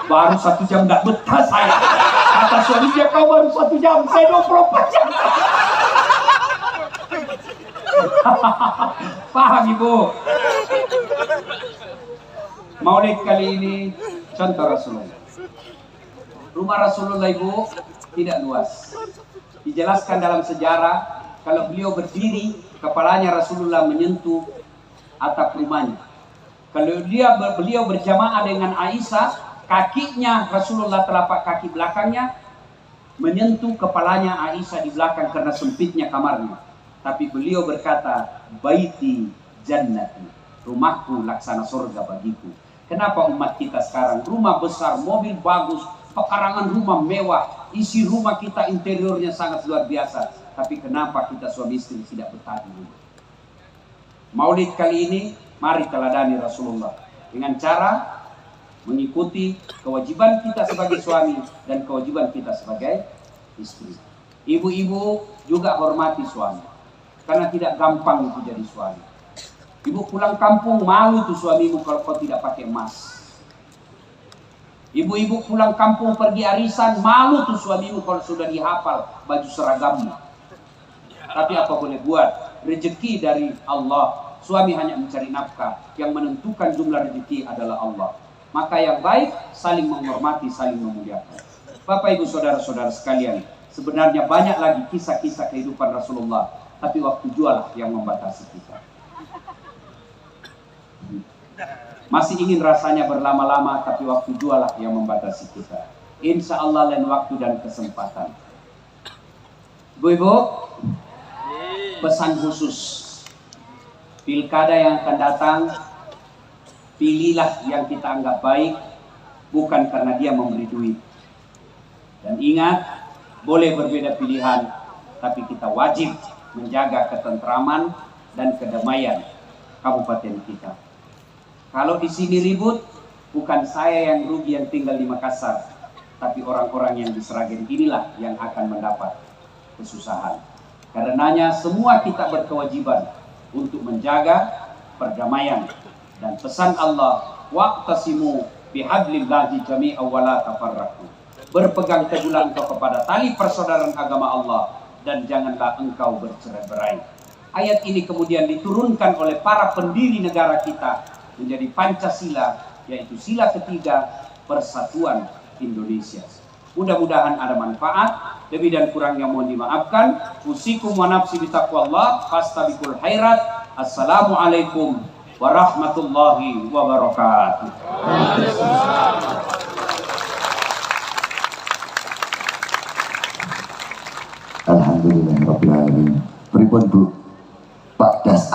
Baru 1 jam gak betah saya. Kata suaminya, kau baru 1 jam, saya 24 jam. Paham Ibu? Maulid kali ini contoh Rasulullah. Rumah Rasulullah Ibu tidak luas. Dijelaskan dalam sejarah, kalau beliau berdiri, kepalanya Rasulullah menyentuh atap rumahnya. Kalau beliau berjamaah dengan Aisyah, kakinya Rasulullah telapak kaki belakangnya menyentuh kepalanya Aisyah di belakang karena sempitnya kamarnya. Tapi beliau berkata, baiti jannati. rumahku laksana surga bagiku. Kenapa umat kita sekarang rumah besar, mobil bagus, pekarangan rumah mewah, isi rumah kita interiornya sangat luar biasa, tapi kenapa kita suami istri tidak betah di rumah? Maulid kali ini mari teladani Rasulullah dengan cara mengikuti kewajiban kita sebagai suami dan kewajiban kita sebagai istri. Ibu-ibu juga hormati suami, karena tidak gampang itu jadi suami. Ibu pulang kampung malu tuh suamimu kalau kau tidak pakai emas. Ibu-ibu pulang kampung pergi arisan malu tuh suamimu kalau sudah dihafal baju seragammu. Tapi apa boleh buat, rezeki dari Allah. Suami hanya mencari nafkah, yang menentukan jumlah rezeki adalah Allah. Maka yang baik saling menghormati, saling memuliakan. Bapak Ibu saudara-saudara sekalian, sebenarnya banyak lagi kisah-kisah kehidupan Rasulullah, tapi waktu jual yang membatasi kita. Masih ingin rasanya berlama-lama, tapi waktu jual yang membatasi kita. Insya Allah lain waktu dan kesempatan. Ibu-ibu, pesan khusus. Pilkada yang akan datang, pilihlah yang kita anggap baik, bukan karena dia memberi duit. Dan ingat, boleh berbeda pilihan, tapi kita wajib menjaga ketentraman dan kedamaian kabupaten kita. Kalau di sini ribut, bukan saya yang rugi yang tinggal di Makassar, tapi orang-orang yang di Sragen inilah yang akan mendapat kesusahan. Karenanya semua kita berkewajiban untuk menjaga perdamaian, dan pesan Allah, waqtasimu bihablillahi jami'an wa la tafarraqu. Berpegang teguhlah engkau kepada tali persaudaraan agama Allah, dan janganlah engkau bercerai-berai. Ayat ini kemudian diturunkan oleh para pendiri negara kita menjadi Pancasila, yaitu sila ketiga persatuan Indonesia. Mudah-mudahan ada manfaat. Lebih dan kurangnya mohon dimaafkan. Usikum wa nafsi bitaqwallah, fastabiqul khairat. Assalamualaikum warahmatullahi wabarakatuh. Alhamdulillah rabbil alamin. Pripun Bu? Pak Das